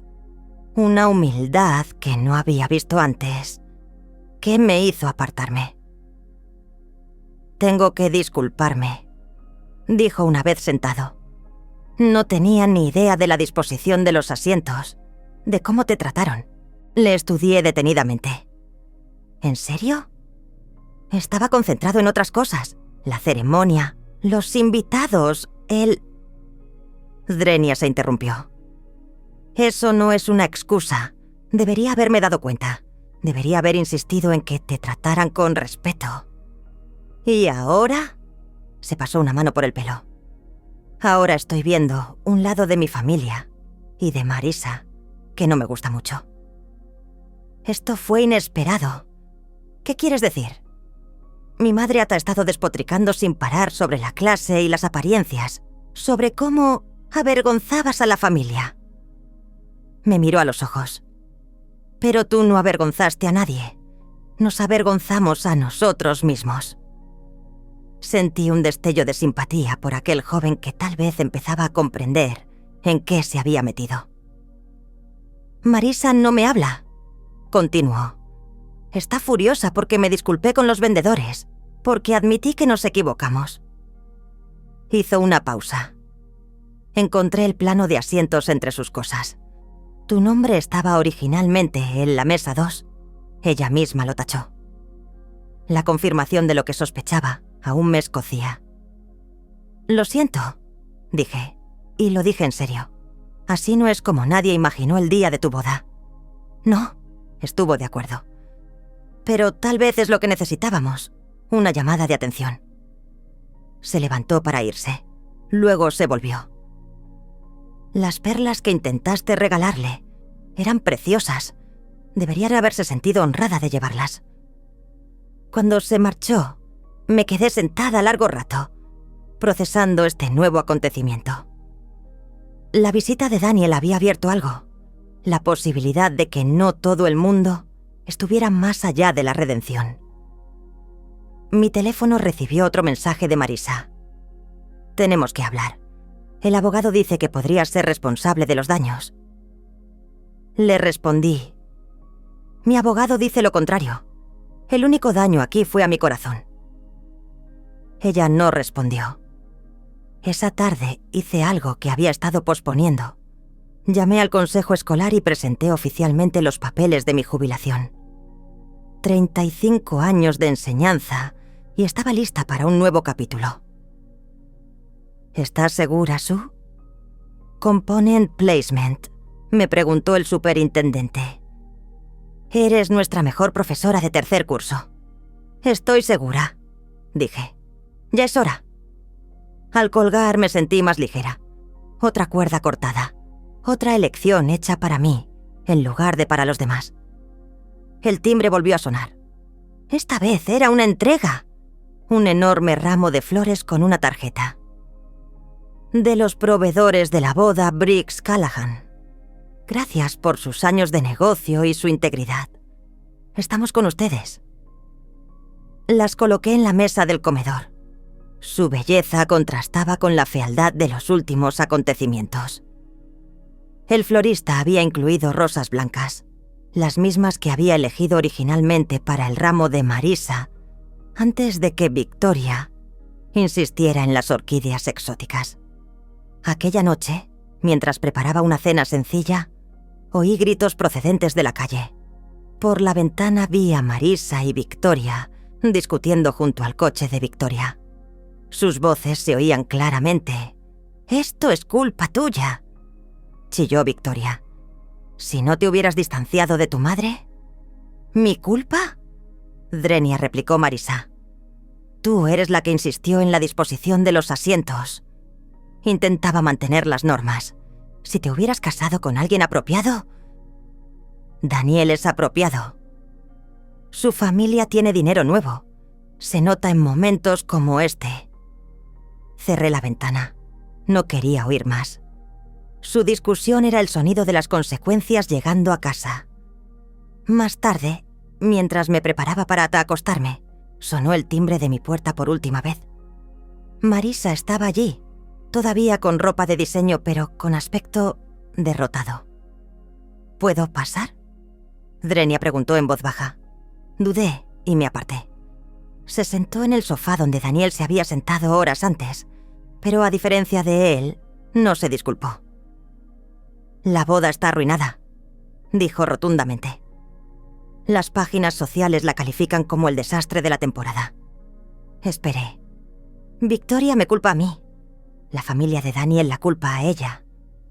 una humildad que no había visto antes, que me hizo apartarme. «Tengo que disculparme», dijo una vez sentado. «No tenía ni idea de la disposición de los asientos, de cómo te trataron. Le estudié detenidamente». «¿En serio?» Estaba concentrado en otras cosas. La ceremonia, los invitados, el... Drenia se interrumpió. «Eso no es una excusa. Debería haberme dado cuenta. Debería haber insistido en que te trataran con respeto. ¿Y ahora?» Se pasó una mano por el pelo. «Ahora estoy viendo un lado de mi familia y de Marisa que no me gusta mucho». «Esto fue inesperado. ¿Qué quieres decir?» «Mi madre ha estado despotricando sin parar sobre la clase y las apariencias. sobre cómo avergonzabas a la familia. Me miró a los ojos. Pero tú no avergonzaste a nadie. Nos avergonzamos a nosotros mismos. Sentí un destello de simpatía por aquel joven que tal vez empezaba a comprender en qué se había metido. Marisa no me habla, continuó. Está furiosa porque me disculpé con los vendedores, porque admití que nos equivocamos. Hizo una pausa. Encontré el plano de asientos entre sus cosas. Tu nombre estaba originalmente en la mesa 2. Ella misma lo tachó. La confirmación de lo que sospechaba aún me escocía. Lo siento, dije, y lo dije en serio. Así no es como nadie imaginó el día de tu boda. No, estuvo de acuerdo. Pero tal vez es lo que necesitábamos, una llamada de atención. Se levantó para irse. Luego se volvió. Las perlas que intentaste regalarle eran preciosas. Debería haberse sentido honrada de llevarlas. Cuando se marchó, me quedé sentada largo rato, procesando este nuevo acontecimiento. La visita de Daniel había abierto algo, la posibilidad de que no todo el mundo estuviera más allá de la redención. Mi teléfono recibió otro mensaje de Marisa. Tenemos que hablar. El abogado dice que podría ser responsable de los daños. Le respondí. Mi abogado dice lo contrario. El único daño aquí fue a mi corazón. Ella no respondió. Esa tarde hice algo que había estado posponiendo. Llamé al consejo escolar y presenté oficialmente los papeles de mi jubilación. 35 años de enseñanza y estaba lista para un nuevo capítulo. ¿Estás segura, Sue? Component Placement, me preguntó el superintendente. Eres nuestra mejor profesora de tercer curso. Estoy segura, dije. Ya es hora. Al colgar me sentí más ligera. Otra cuerda cortada. Otra elección hecha para mí, en lugar de para los demás. El timbre volvió a sonar. Esta vez era una entrega. Un enorme ramo de flores con una tarjeta. De los proveedores de la boda Briggs Callahan. Gracias por sus años de negocio y su integridad. Estamos con ustedes. Las coloqué en la mesa del comedor. Su belleza contrastaba con la fealdad de los últimos acontecimientos. El florista había incluido rosas blancas, las mismas que había elegido originalmente para el ramo de Marisa, antes de que Victoria insistiera en las orquídeas exóticas. Aquella noche, mientras preparaba una cena sencilla, oí gritos procedentes de la calle. Por la ventana vi a Marisa y Victoria discutiendo junto al coche de Victoria. Sus voces se oían claramente. «Esto es culpa tuya», chilló Victoria. «¿Si no te hubieras distanciado de tu madre?» «¿Mi culpa?», Drenia replicó Marisa. «Tú eres la que insistió en la disposición de los asientos. Intentaba mantener las normas. Si te hubieras casado con alguien apropiado...» «Daniel es apropiado. Su familia tiene dinero nuevo. Se nota en momentos como este». Cerré la ventana. No quería oír más. Su discusión era el sonido de las consecuencias llegando a casa. Más tarde, mientras me preparaba para acostarme, sonó el timbre de mi puerta por última vez. Marisa estaba allí, todavía con ropa de diseño, pero con aspecto derrotado. ¿Puedo pasar?, Drenia preguntó en voz baja. Dudé y me aparté. Se sentó en el sofá donde Daniel se había sentado horas antes, pero a diferencia de él, no se disculpó. «La boda está arruinada», dijo rotundamente. «Las páginas sociales la califican como el desastre de la temporada». Esperé. Victoria me culpa a mí. La familia de Daniel la culpa a ella.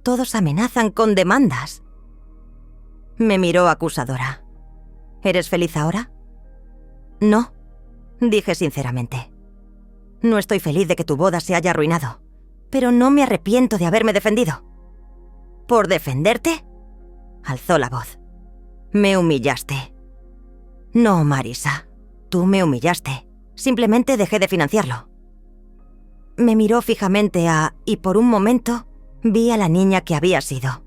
Todos amenazan con demandas. Me miró acusadora. ¿Eres feliz ahora? No, dije sinceramente. No estoy feliz de que tu boda se haya arruinado, pero no me arrepiento de haberme defendido. ¿Por defenderte?, alzó la voz. Me humillaste. No, Marisa, tú me humillaste. Simplemente dejé de financiarlo. Me miró fijamente y por un momento vi a la niña que había sido.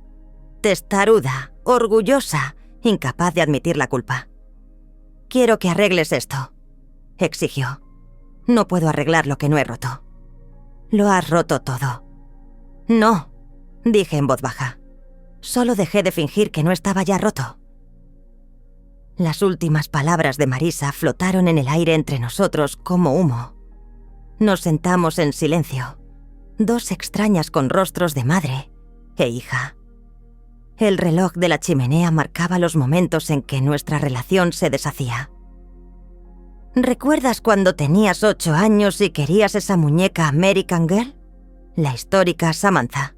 Testaruda, orgullosa, incapaz de admitir la culpa. «Quiero que arregles esto», exigió. «No puedo arreglar lo que no he roto». «Lo has roto todo». «No», dije en voz baja. «Solo dejé de fingir que no estaba ya roto». Las últimas palabras de Marisa flotaron en el aire entre nosotros como humo. Nos sentamos en silencio, dos extrañas con rostros de madre e hija. El reloj de la chimenea marcaba los momentos en que nuestra relación se deshacía. ¿Recuerdas cuando tenías 8 años y querías esa muñeca American Girl? La histórica Samantha.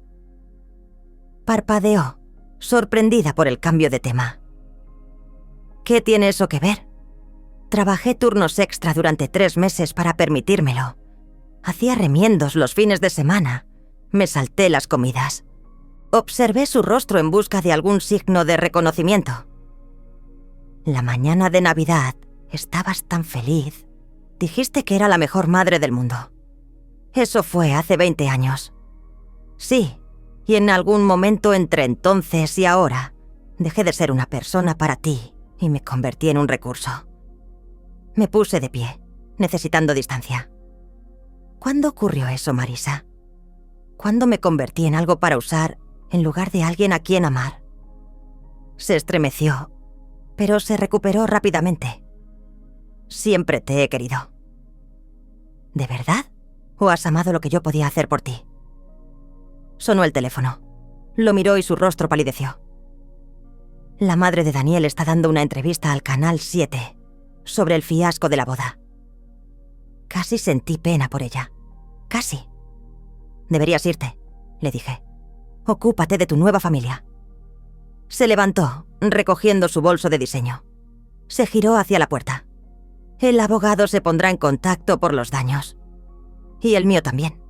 Parpadeó, sorprendida por el cambio de tema. ¿Qué tiene eso que ver? Trabajé turnos extra durante 3 meses para permitírmelo. Hacía remiendos los fines de semana. Me salté las comidas. Observé su rostro en busca de algún signo de reconocimiento. La mañana de Navidad estabas tan feliz. Dijiste que era la mejor madre del mundo. Eso fue hace 20 años. Sí, y en algún momento entre entonces y ahora, dejé de ser una persona para ti y me convertí en un recurso. Me puse de pie, necesitando distancia. ¿Cuándo ocurrió eso, Marisa? ¿Cuándo me convertí en algo para usar en lugar de alguien a quien amar? Se estremeció, pero se recuperó rápidamente. Siempre te he querido. ¿De verdad? ¿O has amado lo que yo podía hacer por ti? Sonó el teléfono. Lo miró y su rostro palideció. La madre de Daniel está dando una entrevista al Canal 7 sobre el fiasco de la boda. Casi sentí pena por ella. Casi. Deberías irte, le dije. Ocúpate de tu nueva familia. Se levantó, recogiendo su bolso de diseño. Se giró hacia la puerta. El abogado se pondrá en contacto por los daños. Y el mío también.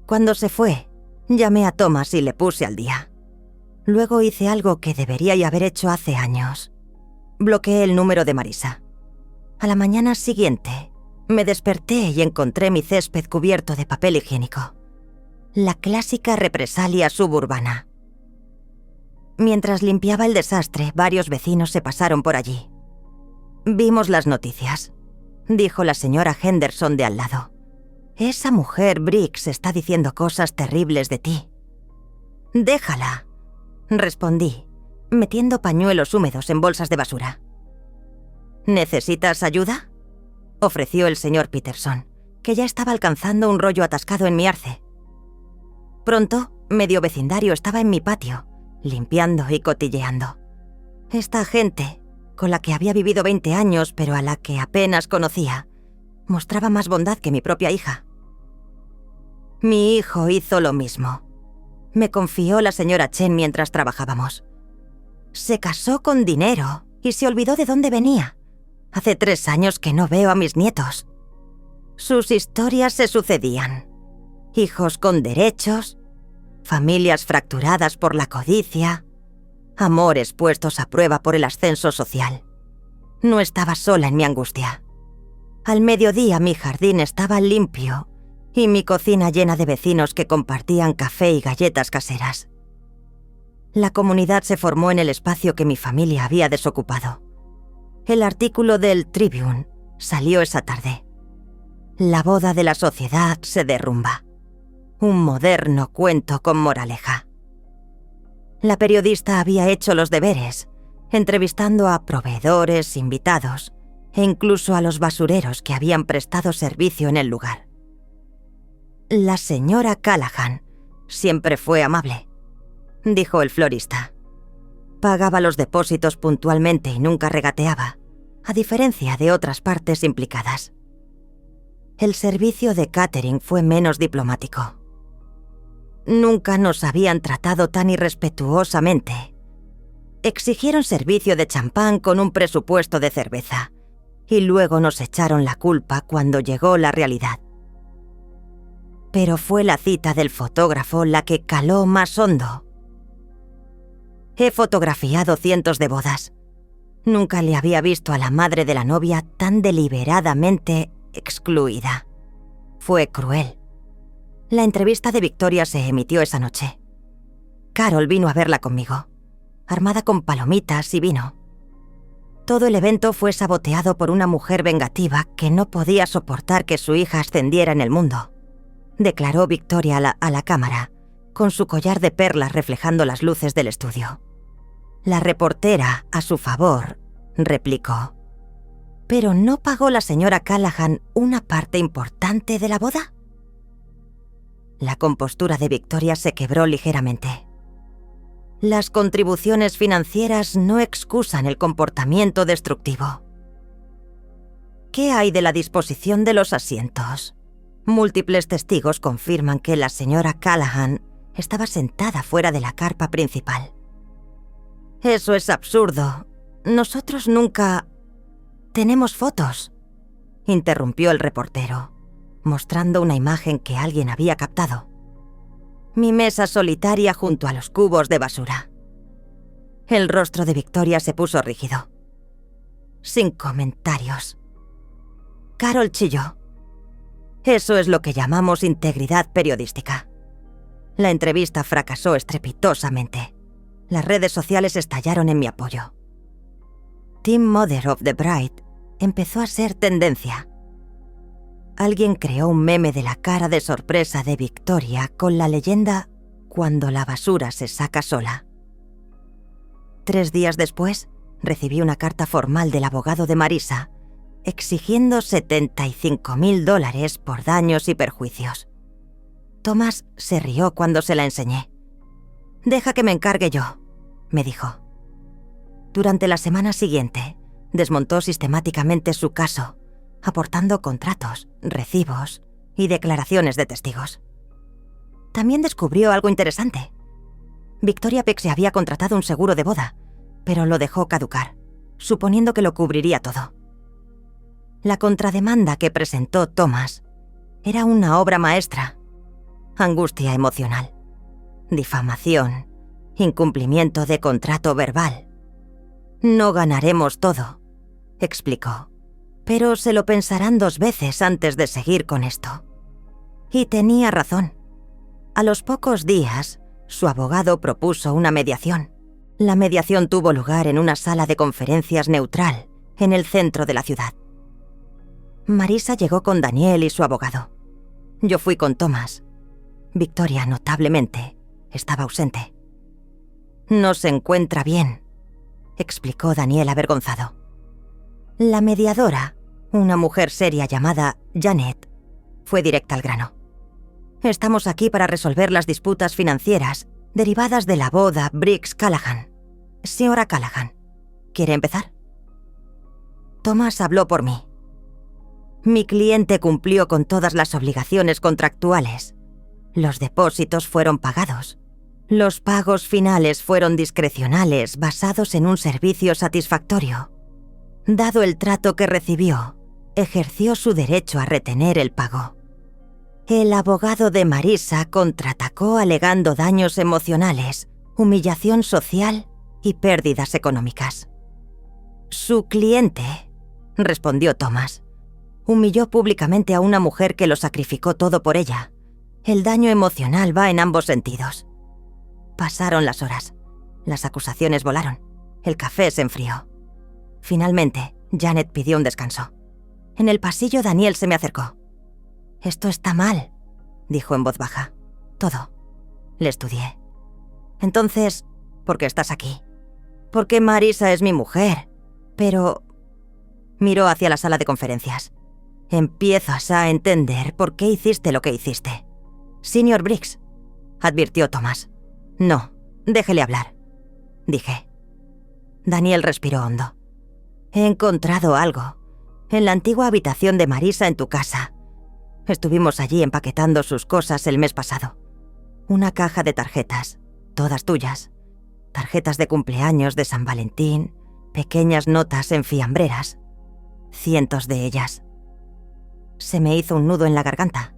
Cuando se fue, llamé a Thomas y le puse al día. Luego hice algo que debería haber hecho hace años. Bloqueé el número de Marisa. A la mañana siguiente, me desperté y encontré mi césped cubierto de papel higiénico. La clásica represalia suburbana. Mientras limpiaba el desastre, varios vecinos se pasaron por allí. «Vimos las noticias», dijo la señora Henderson de al lado. «Esa mujer Briggs está diciendo cosas terribles de ti». «Déjala», respondí, metiendo pañuelos húmedos en bolsas de basura. «¿Necesitas ayuda?», ofreció el señor Peterson, que ya estaba alcanzando un rollo atascado en mi arce. Pronto, medio vecindario estaba en mi patio, limpiando y cotilleando. Esta gente, con la que había vivido 20 años pero a la que apenas conocía, mostraba más bondad que mi propia hija. Mi hijo hizo lo mismo. Me confió la señora Chen mientras trabajábamos. Se casó con dinero y se olvidó de dónde venía. Hace 3 años que no veo a mis nietos. Sus historias se sucedían. Hijos con derechos, familias fracturadas por la codicia, amores puestos a prueba por el ascenso social. No estaba sola en mi angustia. Al mediodía mi jardín estaba limpio y mi cocina llena de vecinos que compartían café y galletas caseras. La comunidad se formó en el espacio que mi familia había desocupado. El artículo del Tribune salió esa tarde. La boda de la sociedad se derrumba. Un moderno cuento con moraleja. La periodista había hecho los deberes, entrevistando a proveedores, invitados e incluso a los basureros que habían prestado servicio en el lugar. La señora Callahan siempre fue amable, dijo el florista. Pagaba los depósitos puntualmente y nunca regateaba, a diferencia de otras partes implicadas. El servicio de catering fue menos diplomático. Nunca nos habían tratado tan irrespetuosamente. Exigieron servicio de champán con un presupuesto de cerveza, y luego nos echaron la culpa cuando llegó la realidad. Pero fue la cita del fotógrafo la que caló más hondo. He fotografiado cientos de bodas. Nunca le había visto a la madre de la novia tan deliberadamente excluida. Fue cruel. La entrevista de Victoria se emitió esa noche. Carol vino a verla conmigo, armada con palomitas y vino. Todo el evento fue saboteado por una mujer vengativa que no podía soportar que su hija ascendiera en el mundo, declaró Victoria a la cámara, con su collar de perlas reflejando las luces del estudio. La reportera, a su favor, replicó: ¿pero no pagó la señora Callahan una parte importante de la boda? La compostura de Victoria se quebró ligeramente. Las contribuciones financieras no excusan el comportamiento destructivo. ¿Qué hay de la disposición de los asientos? Múltiples testigos confirman que la señora Callahan estaba sentada fuera de la carpa principal. Eso es absurdo. Nosotros nunca... «Tenemos fotos», interrumpió el reportero, mostrando una imagen que alguien había captado. Mi mesa solitaria junto a los cubos de basura. El rostro de Victoria se puso rígido. Sin comentarios. Carol chilló. Eso es lo que llamamos integridad periodística. La entrevista fracasó estrepitosamente. Las redes sociales estallaron en mi apoyo. Team Mother of the Bride empezó a ser tendencia. Alguien creó un meme de la cara de sorpresa de Victoria con la leyenda «Cuando la basura se saca sola». 3 días después, recibí una carta formal del abogado de Marisa exigiendo $75.000 por daños y perjuicios. Thomas se rió cuando se la enseñé. «Deja que me encargue yo», me dijo. Durante la semana siguiente, desmontó sistemáticamente su caso, aportando contratos, recibos y declaraciones de testigos. También descubrió algo interesante. Victoria Peck se había contratado un seguro de boda, pero lo dejó caducar, suponiendo que lo cubriría todo. La contrademanda que presentó Thomas era una obra maestra: angustia emocional, difamación, incumplimiento de contrato verbal. «No ganaremos todo», explicó, «pero se lo pensarán 2 veces antes de seguir con esto». Y tenía razón. A los pocos días, su abogado propuso una mediación. La mediación tuvo lugar en una sala de conferencias neutral, en el centro de la ciudad. Marisa llegó con Daniel y su abogado. Yo fui con Thomas. Victoria, notablemente, estaba ausente. «No se encuentra bien», explicó Daniel avergonzado. La mediadora, una mujer seria llamada Janet, fue directa al grano. «Estamos aquí para resolver las disputas financieras derivadas de la boda Briggs Callahan. Señora Callahan, ¿quiere empezar?» Thomas habló por mí. «Mi cliente cumplió con todas las obligaciones contractuales. Los depósitos fueron pagados. Los pagos finales fueron discrecionales, basados en un servicio satisfactorio. Dado el trato que recibió, ejerció su derecho a retener el pago. El abogado de Marisa contraatacó alegando daños emocionales, humillación social y pérdidas económicas. Su cliente», respondió Thomas, «humilló públicamente a una mujer que lo sacrificó todo por ella. El daño emocional va en ambos sentidos». Pasaron las horas. Las acusaciones volaron. El café se enfrió. Finalmente, Janet pidió un descanso. En el pasillo, Daniel se me acercó. «Esto está mal», dijo en voz baja. «Todo». Le estudié. «Entonces, ¿por qué estás aquí?» «Porque Marisa es mi mujer. Pero...» Miró hacia la sala de conferencias. «Empiezas a entender por qué hiciste lo que hiciste». «Señor Briggs», advirtió Thomas. «No, déjele hablar», dije. Daniel respiró hondo. «He encontrado algo. En la antigua habitación de Marisa en tu casa. Estuvimos allí empaquetando sus cosas el mes pasado. Una caja de tarjetas, todas tuyas. Tarjetas de cumpleaños, de San Valentín, pequeñas notas en fiambreras. Cientos de ellas». Se me hizo un nudo en la garganta.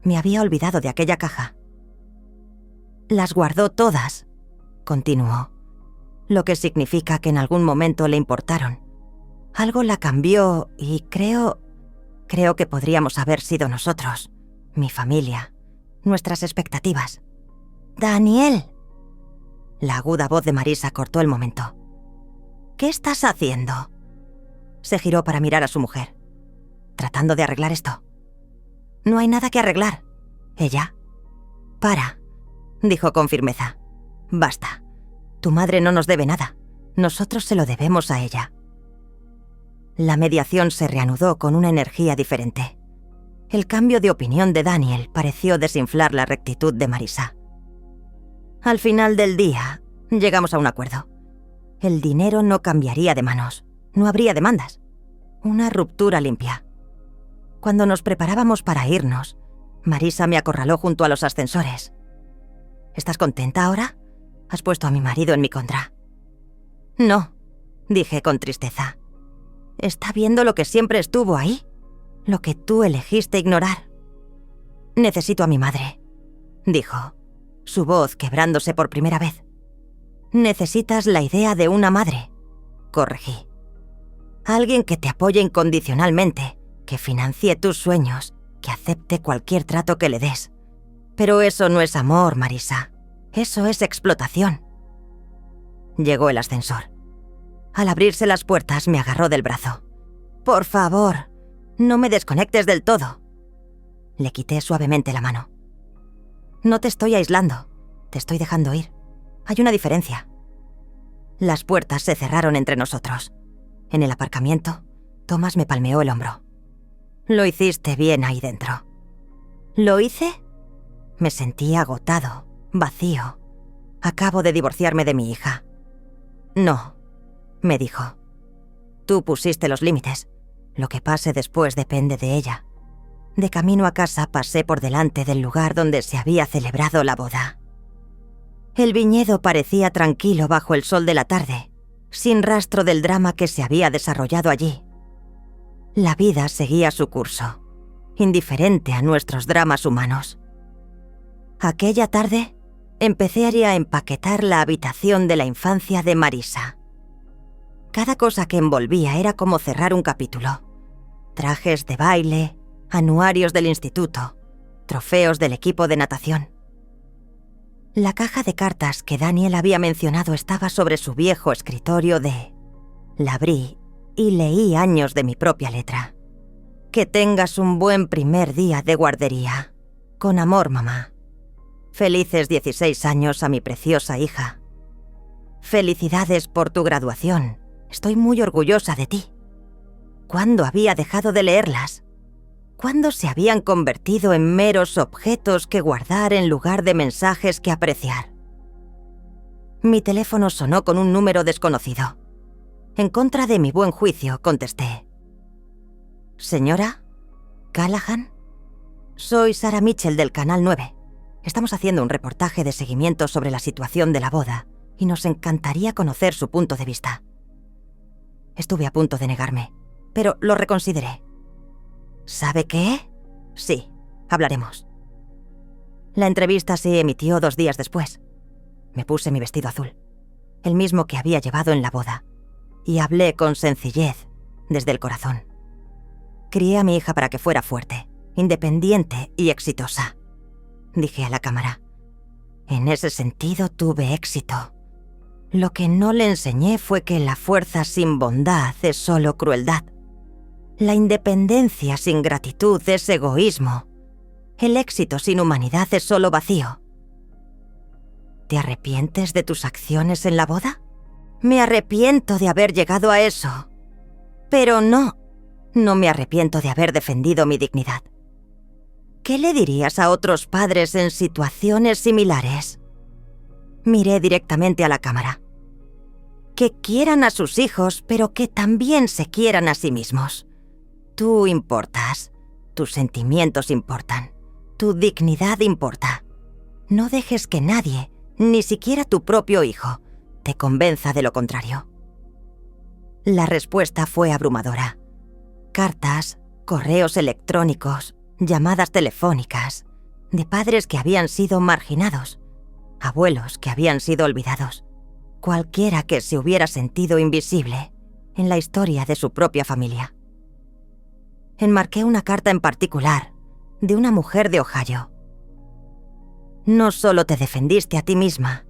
Me había olvidado de aquella caja. «Las guardó todas», continuó, «lo que significa que en algún momento le importaron. Algo la cambió y creo que podríamos haber sido nosotros. mi familia, nuestras expectativas. ¡Daniel! La aguda voz de Marisa cortó el momento. ¿Qué estás haciendo? Se giró para mirar a su mujer. ¿Tratando de arreglar esto? No hay nada que arreglar. Ella. Para, dijo con firmeza. Basta. Tu madre no nos debe nada. Nosotros se lo debemos a ella. La mediación se reanudó con una energía diferente. El cambio de opinión de Daniel pareció desinflar la rectitud de Marisa. Al final del día, llegamos a un acuerdo. El dinero no cambiaría de manos. No habría demandas. Una ruptura limpia. Cuando nos preparábamos para irnos, Marisa me acorraló junto a los ascensores. ¿Estás contenta ahora? Has puesto a mi marido en mi contra. No, dije con tristeza. Está viendo lo que siempre estuvo ahí, lo que tú elegiste ignorar. Necesito a mi madre, dijo, su voz quebrándose por primera vez. Necesitas la idea de una madre, corregí. Alguien que te apoye incondicionalmente, que financie tus sueños, que acepte cualquier trato que le des. Pero eso no es amor, Marisa. Eso es explotación. Llegó el ascensor. Al abrirse las puertas me agarró del brazo. Por favor, no me desconectes del todo. Le quité suavemente la mano. No te estoy aislando, te estoy dejando ir. Hay una diferencia. Las puertas se cerraron entre nosotros. En el aparcamiento, Thomas me palmeó el hombro. Lo hiciste bien ahí dentro. ¿Lo hice? Me sentí agotado, vacío. Acabo de divorciarme de mi hija. No, me dijo. Tú pusiste los límites. Lo que pase después depende de ella. De camino a casa pasé por delante del lugar donde se había celebrado la boda. El viñedo parecía tranquilo bajo el sol de la tarde, sin rastro del drama que se había desarrollado allí. La vida seguía su curso, indiferente a nuestros dramas humanos. Aquella tarde empecé a empaquetar la habitación de la infancia de Marisa. Cada cosa que envolvía era como cerrar un capítulo. Trajes de baile, anuarios del instituto, trofeos del equipo de natación. La caja de cartas que Daniel había mencionado estaba sobre su viejo escritorio La abrí y leí años de mi propia letra. Que tengas un buen primer día de guardería. Con amor, mamá. Felices 16 años a mi preciosa hija. Felicidades por tu graduación. Estoy muy orgullosa de ti. ¿Cuándo había dejado de leerlas? ¿Cuándo se habían convertido en meros objetos que guardar en lugar de mensajes que apreciar? Mi teléfono sonó con un número desconocido. En contra de mi buen juicio, contesté. ¿Señora? ¿Callahan? Soy Sarah Mitchell del Canal 9. Estamos haciendo un reportaje de seguimiento sobre la situación de la boda y nos encantaría conocer su punto de vista. Estuve a punto de negarme, pero lo reconsideré. ¿Sabe qué? Sí, hablaremos. La entrevista se emitió 2 días después. Me puse mi vestido azul, el mismo que había llevado en la boda, y hablé con sencillez, desde el corazón. Crié a mi hija para que fuera fuerte, independiente y exitosa. Dije a la cámara. En ese sentido tuve éxito. Lo que no le enseñé fue que la fuerza sin bondad es solo crueldad. La independencia sin gratitud es egoísmo. El éxito sin humanidad es solo vacío. ¿Te arrepientes de tus acciones en la boda? Me arrepiento de haber llegado a eso. Pero no me arrepiento de haber defendido mi dignidad. ¿Qué le dirías a otros padres en situaciones similares? Miré directamente a la cámara. Que quieran a sus hijos, pero que también se quieran a sí mismos. Tú importas, tus sentimientos importan, tu dignidad importa. No dejes que nadie, ni siquiera tu propio hijo, te convenza de lo contrario. La respuesta fue abrumadora. Cartas, correos electrónicos, llamadas telefónicas, de padres que habían sido marginados, abuelos que habían sido olvidados, cualquiera que se hubiera sentido invisible en la historia de su propia familia. Enmarqué una carta en particular, de una mujer de Ohio. No solo te defendiste a ti misma,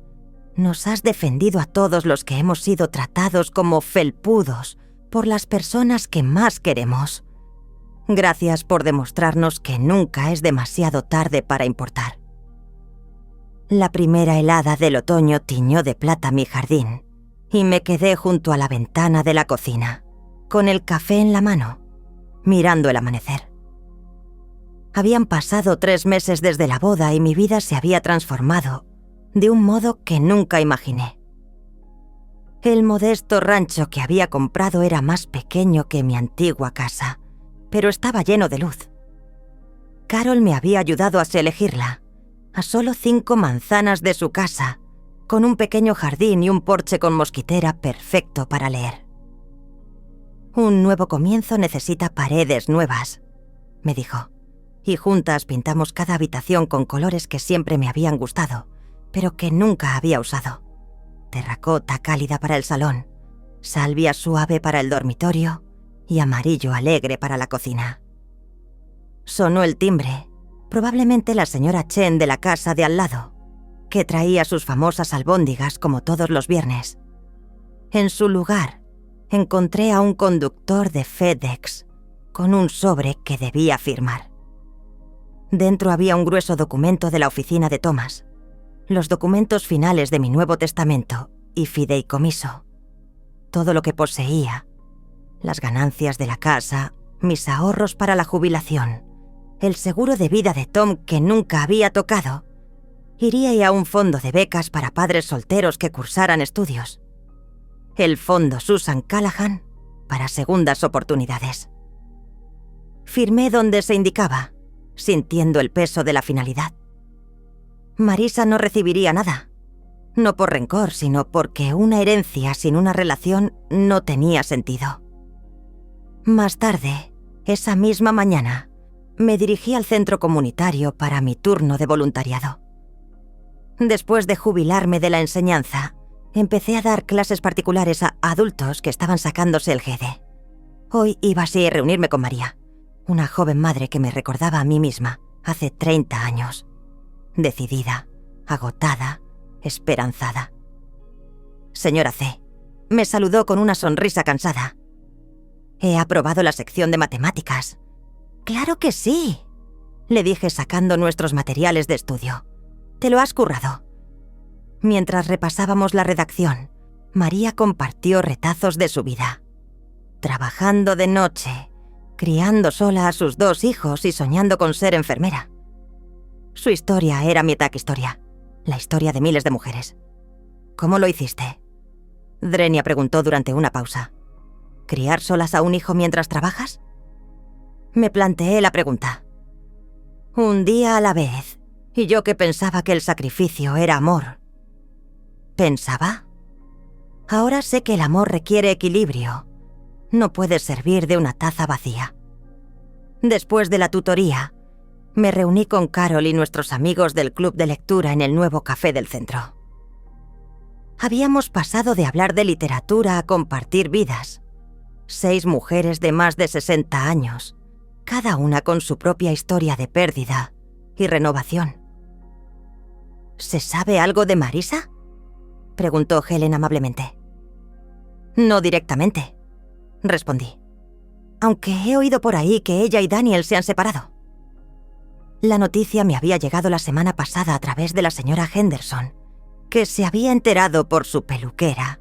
nos has defendido a todos los que hemos sido tratados como felpudos por las personas que más queremos. Gracias por demostrarnos que nunca es demasiado tarde para importar. La primera helada del otoño tiñó de plata mi jardín y me quedé junto a la ventana de la cocina, con el café en la mano, mirando el amanecer. Habían pasado 3 meses desde la boda y mi vida se había transformado de un modo que nunca imaginé. El modesto rancho que había comprado era más pequeño que mi antigua casa, pero estaba lleno de luz. Carol me había ayudado a elegirla, a solo 5 manzanas de su casa, con un pequeño jardín y un porche con mosquitera perfecto para leer. Un nuevo comienzo necesita paredes nuevas, me dijo, y juntas pintamos cada habitación con colores que siempre me habían gustado, pero que nunca había usado. Terracota cálida para el salón, salvia suave para el dormitorio y amarillo alegre para la cocina. Sonó el timbre, probablemente la señora Chen de la casa de al lado, que traía sus famosas albóndigas como todos los viernes. En su lugar, encontré a un conductor de FedEx con un sobre que debía firmar. Dentro había un grueso documento de la oficina de Thomas, los documentos finales de mi Nuevo Testamento y fideicomiso, todo lo que poseía, las ganancias de la casa, mis ahorros para la jubilación, el seguro de vida de Tom que nunca había tocado, iría a un fondo de becas para padres solteros que cursaran estudios, el fondo Susan Callahan para segundas oportunidades. Firmé donde se indicaba, sintiendo el peso de la finalidad. Marisa no recibiría nada, no por rencor, sino porque una herencia sin una relación no tenía sentido. Más tarde, esa misma mañana, me dirigí al centro comunitario para mi turno de voluntariado. Después de jubilarme de la enseñanza, empecé a dar clases particulares a adultos que estaban sacándose el GED. Hoy iba así a reunirme con María, una joven madre que me recordaba a mí misma hace 30 años. Decidida, agotada, esperanzada. Señora C, me saludó con una sonrisa cansada. He aprobado la sección de matemáticas. ¡Claro que sí!, le dije sacando nuestros materiales de estudio. Te lo has currado. Mientras repasábamos la redacción, María compartió retazos de su vida. Trabajando de noche, criando sola a sus 2 hijos y soñando con ser enfermera. Su historia era mi historia, la historia de miles de mujeres. ¿Cómo lo hiciste?, Drenia preguntó durante una pausa. ¿Criar solas a un hijo mientras trabajas? Me planteé la pregunta. Un día a la vez, y yo que pensaba que el sacrificio era amor. ¿Pensaba? Ahora sé que el amor requiere equilibrio. No puedes servir de una taza vacía. Después de la tutoría, me reuní con Carol y nuestros amigos del club de lectura en el nuevo café del centro. Habíamos pasado de hablar de literatura a compartir vidas. 6 mujeres de más de 60 años, cada una con su propia historia de pérdida y renovación. ¿Se sabe algo de Marisa?, preguntó Helen amablemente. No directamente, respondí, aunque he oído por ahí que ella y Daniel se han separado. La noticia me había llegado la semana pasada a través de la señora Henderson, que se había enterado por su peluquera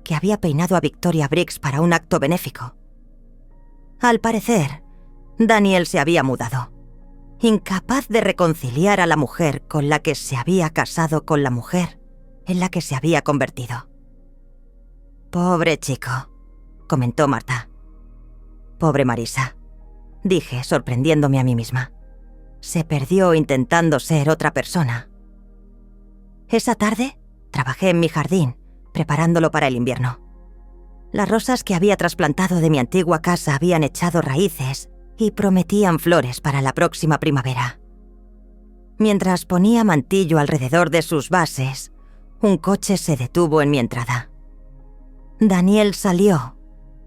que había peinado a Victoria Briggs para un acto benéfico. Al parecer, Daniel se había mudado, incapaz de reconciliar a la mujer con la que se había casado con la mujer en la que se había convertido. Pobre chico, comentó Marta. Pobre Marisa, dije, sorprendiéndome a mí misma. Se perdió intentando ser otra persona. Esa tarde, trabajé en mi jardín, preparándolo para el invierno. Las rosas que había trasplantado de mi antigua casa habían echado raíces y prometían flores para la próxima primavera. Mientras ponía mantillo alrededor de sus bases, un coche se detuvo en mi entrada. Daniel salió,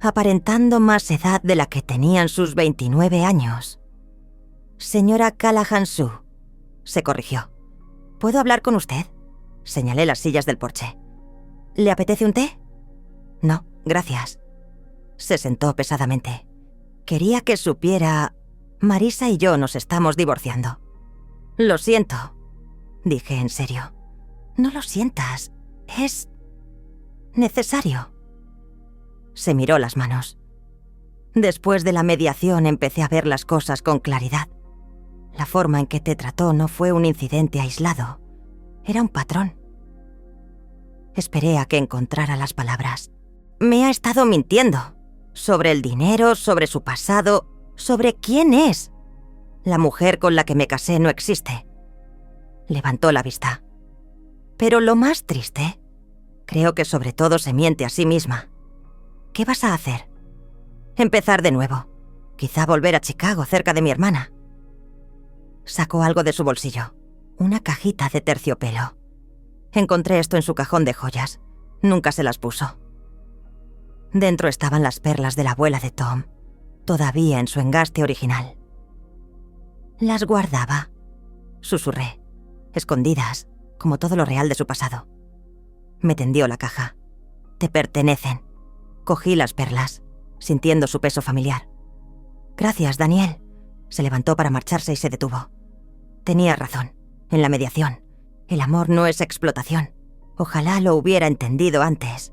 aparentando más edad de la que tenían sus 29 años. Señora Callahan Sue, se corrigió. ¿Puedo hablar con usted? Señalé las sillas del porche. ¿Le apetece un té? No, gracias. Se sentó pesadamente. Quería que supiera... Marisa y yo nos estamos divorciando. Lo siento, dije en serio. No lo sientas. Es... necesario. Se miró las manos. Después de la mediación empecé a ver las cosas con claridad. La forma en que te trató no fue un incidente aislado. Era un patrón. Esperé a que encontrara las palabras. Me ha estado mintiendo. Sobre el dinero, sobre su pasado, sobre quién es. La mujer con la que me casé no existe. Levantó la vista. Pero lo más triste, creo que sobre todo se miente a sí misma. ¿Qué vas a hacer? Empezar de nuevo. Quizá volver a Chicago cerca de mi hermana. Sacó algo de su bolsillo. Una cajita de terciopelo. Encontré esto en su cajón de joyas. Nunca se las puso. Dentro estaban las perlas de la abuela de Tom, todavía en su engaste original. Las guardaba, susurré, escondidas, como todo lo real de su pasado. Me tendió la caja. Te pertenecen. Cogí las perlas, sintiendo su peso familiar. Gracias, Daniel. Se levantó para marcharse y se detuvo. Tenía razón. En la mediación, el amor no es explotación. Ojalá lo hubiera entendido antes.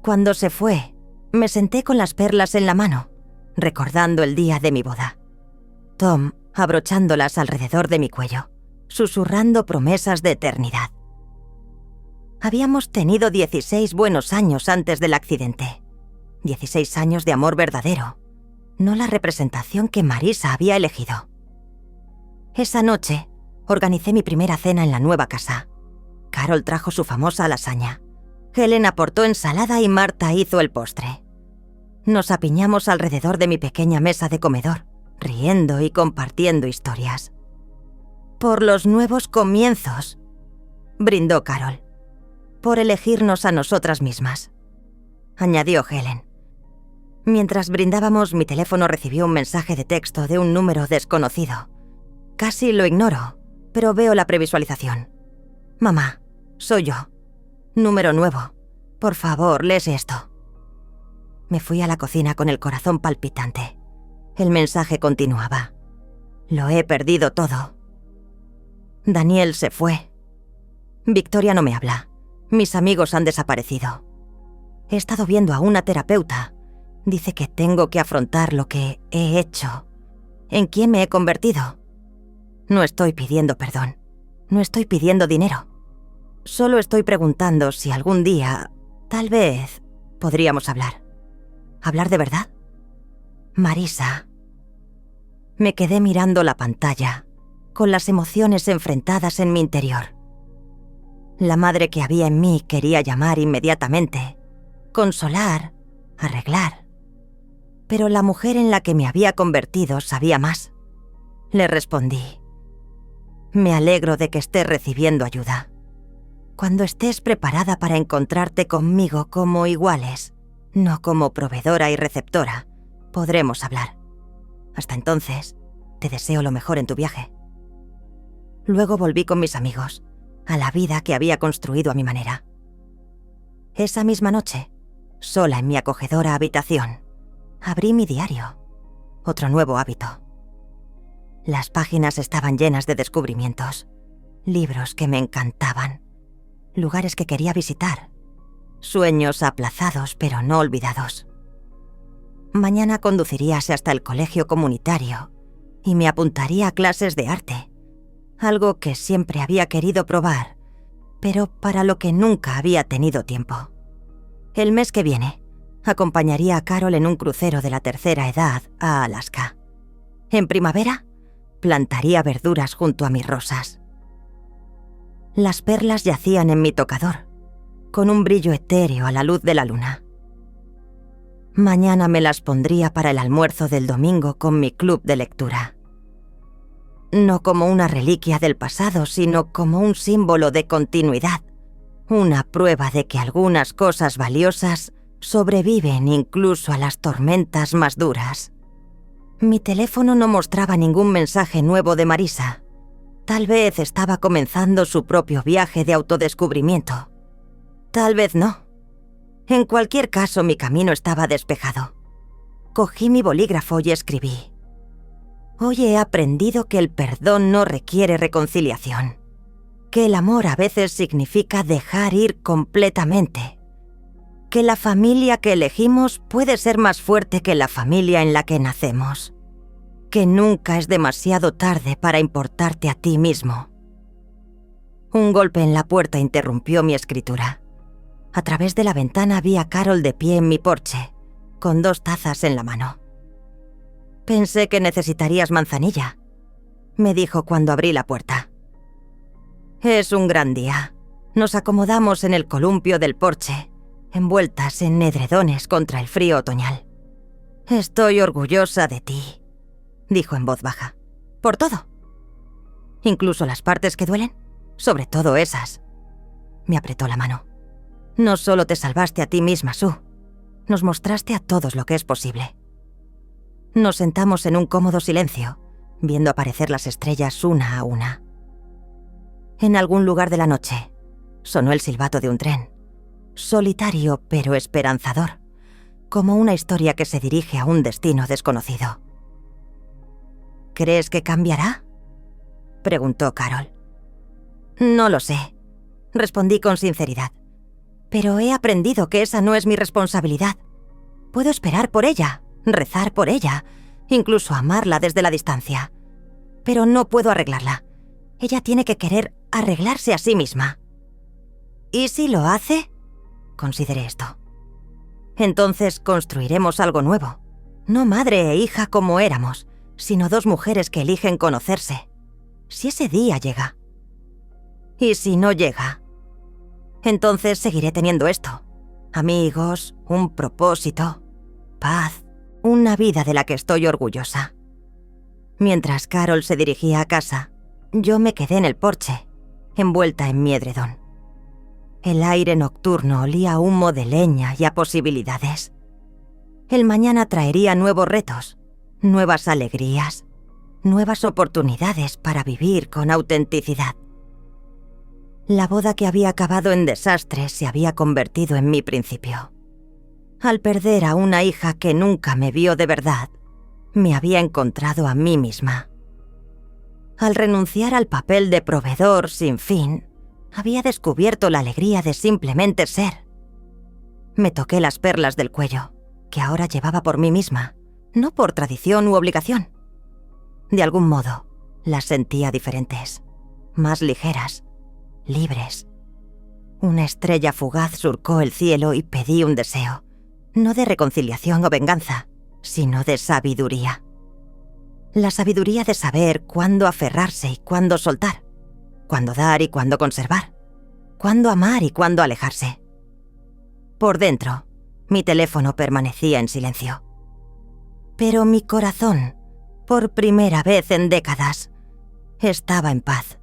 Cuando se fue, me senté con las perlas en la mano, recordando el día de mi boda. Tom abrochándolas alrededor de mi cuello, susurrando promesas de eternidad. Habíamos tenido 16 buenos años antes del accidente. 16 años de amor verdadero, no la representación que Marisa había elegido. Esa noche, organicé mi primera cena en la nueva casa. Carol trajo su famosa lasaña. Helen aportó ensalada y Marta hizo el postre. Nos apiñamos alrededor de mi pequeña mesa de comedor, riendo y compartiendo historias. Por los nuevos comienzos, brindó Carol. Por elegirnos a nosotras mismas, añadió Helen. Mientras brindábamos, mi teléfono recibió un mensaje de texto de un número desconocido. Casi lo ignoro, pero veo la previsualización. Mamá, soy yo. Número nuevo. Por favor, lees esto. Me fui a la cocina con el corazón palpitante. El mensaje continuaba. Lo he perdido todo. Daniel se fue. Victoria no me habla. Mis amigos han desaparecido. He estado viendo a una terapeuta. Dice que tengo que afrontar lo que he hecho. ¿En quién me he convertido? No estoy pidiendo perdón. No estoy pidiendo dinero. Solo estoy preguntando si algún día, tal vez, podríamos hablar. ¿Hablar de verdad? Marisa. Me quedé mirando la pantalla, con las emociones enfrentadas en mi interior. La madre que había en mí quería llamar inmediatamente, consolar, arreglar. Pero la mujer en la que me había convertido sabía más. Le respondí. Me alegro de que estés recibiendo ayuda. Cuando estés preparada para encontrarte conmigo como iguales, no como proveedora y receptora, podremos hablar. Hasta entonces, te deseo lo mejor en tu viaje. Luego volví con mis amigos, a la vida que había construido a mi manera. Esa misma noche, sola en mi acogedora habitación, abrí mi diario. Otro nuevo hábito. Las páginas estaban llenas de descubrimientos, libros que me encantaban, lugares que quería visitar, sueños aplazados pero no olvidados. Mañana conduciríase hasta el colegio comunitario y me apuntaría a clases de arte, algo que siempre había querido probar, pero para lo que nunca había tenido tiempo. El mes que viene, acompañaría a Carol en un crucero de la tercera edad a Alaska. En primavera, plantaría verduras junto a mis rosas. Las perlas yacían en mi tocador, con un brillo etéreo a la luz de la luna. Mañana me las pondría para el almuerzo del domingo con mi club de lectura. No como una reliquia del pasado, sino como un símbolo de continuidad, una prueba de que algunas cosas valiosas sobreviven incluso a las tormentas más duras. Mi teléfono no mostraba ningún mensaje nuevo de Marisa. Tal vez estaba comenzando su propio viaje de autodescubrimiento. Tal vez no. En cualquier caso, mi camino estaba despejado. Cogí mi bolígrafo y escribí: hoy he aprendido que el perdón no requiere reconciliación, que el amor a veces significa dejar ir completamente, que la familia que elegimos puede ser más fuerte que la familia en la que nacemos, que nunca es demasiado tarde para importarte a ti mismo. Un golpe en la puerta interrumpió mi escritura. A través de la ventana vi a Carol de pie en mi porche, con 2 tazas en la mano. «Pensé que necesitarías manzanilla», me dijo cuando abrí la puerta. «Es un gran día. Nos acomodamos en el columpio del porche, envueltas en edredones contra el frío otoñal. Estoy orgullosa de ti», dijo en voz baja. «Por todo. Incluso las partes que duelen, sobre todo esas». Me apretó la mano. «No solo te salvaste a ti misma, Sue, nos mostraste a todos lo que es posible». Nos sentamos en un cómodo silencio, viendo aparecer las estrellas una a una. En algún lugar de la noche, sonó el silbato de un tren, solitario pero esperanzador, como una historia que se dirige a un destino desconocido. «¿Crees que cambiará?», preguntó Carol. «No lo sé», respondí con sinceridad. «Pero he aprendido que esa no es mi responsabilidad. Puedo esperar por ella, rezar por ella, incluso amarla desde la distancia. Pero no puedo arreglarla. Ella tiene que querer arreglarse a sí misma». «¿Y si lo hace?», consideré esto. «Entonces construiremos algo nuevo. No madre e hija como éramos, sino 2 mujeres que eligen conocerse. Si ese día llega». «¿Y si no llega?». «Entonces seguiré teniendo esto. Amigos, un propósito, paz, una vida de la que estoy orgullosa». Mientras Carol se dirigía a casa, yo me quedé en el porche, envuelta en mi edredón. El aire nocturno olía a humo de leña y a posibilidades. El mañana traería nuevos retos, nuevas alegrías, nuevas oportunidades para vivir con autenticidad. La boda que había acabado en desastre se había convertido en mi principio. Al perder a una hija que nunca me vio de verdad, me había encontrado a mí misma. Al renunciar al papel de proveedor sin fin, había descubierto la alegría de simplemente ser. Me toqué las perlas del cuello, que ahora llevaba por mí misma, no por tradición u obligación. De algún modo, las sentía diferentes, más ligeras, libres. Una estrella fugaz surcó el cielo y pedí un deseo, no de reconciliación o venganza, sino de sabiduría. La sabiduría de saber cuándo aferrarse y cuándo soltar, cuándo dar y cuándo conservar, cuándo amar y cuándo alejarse. Por dentro, mi teléfono permanecía en silencio. Pero mi corazón, por primera vez en décadas, estaba en paz.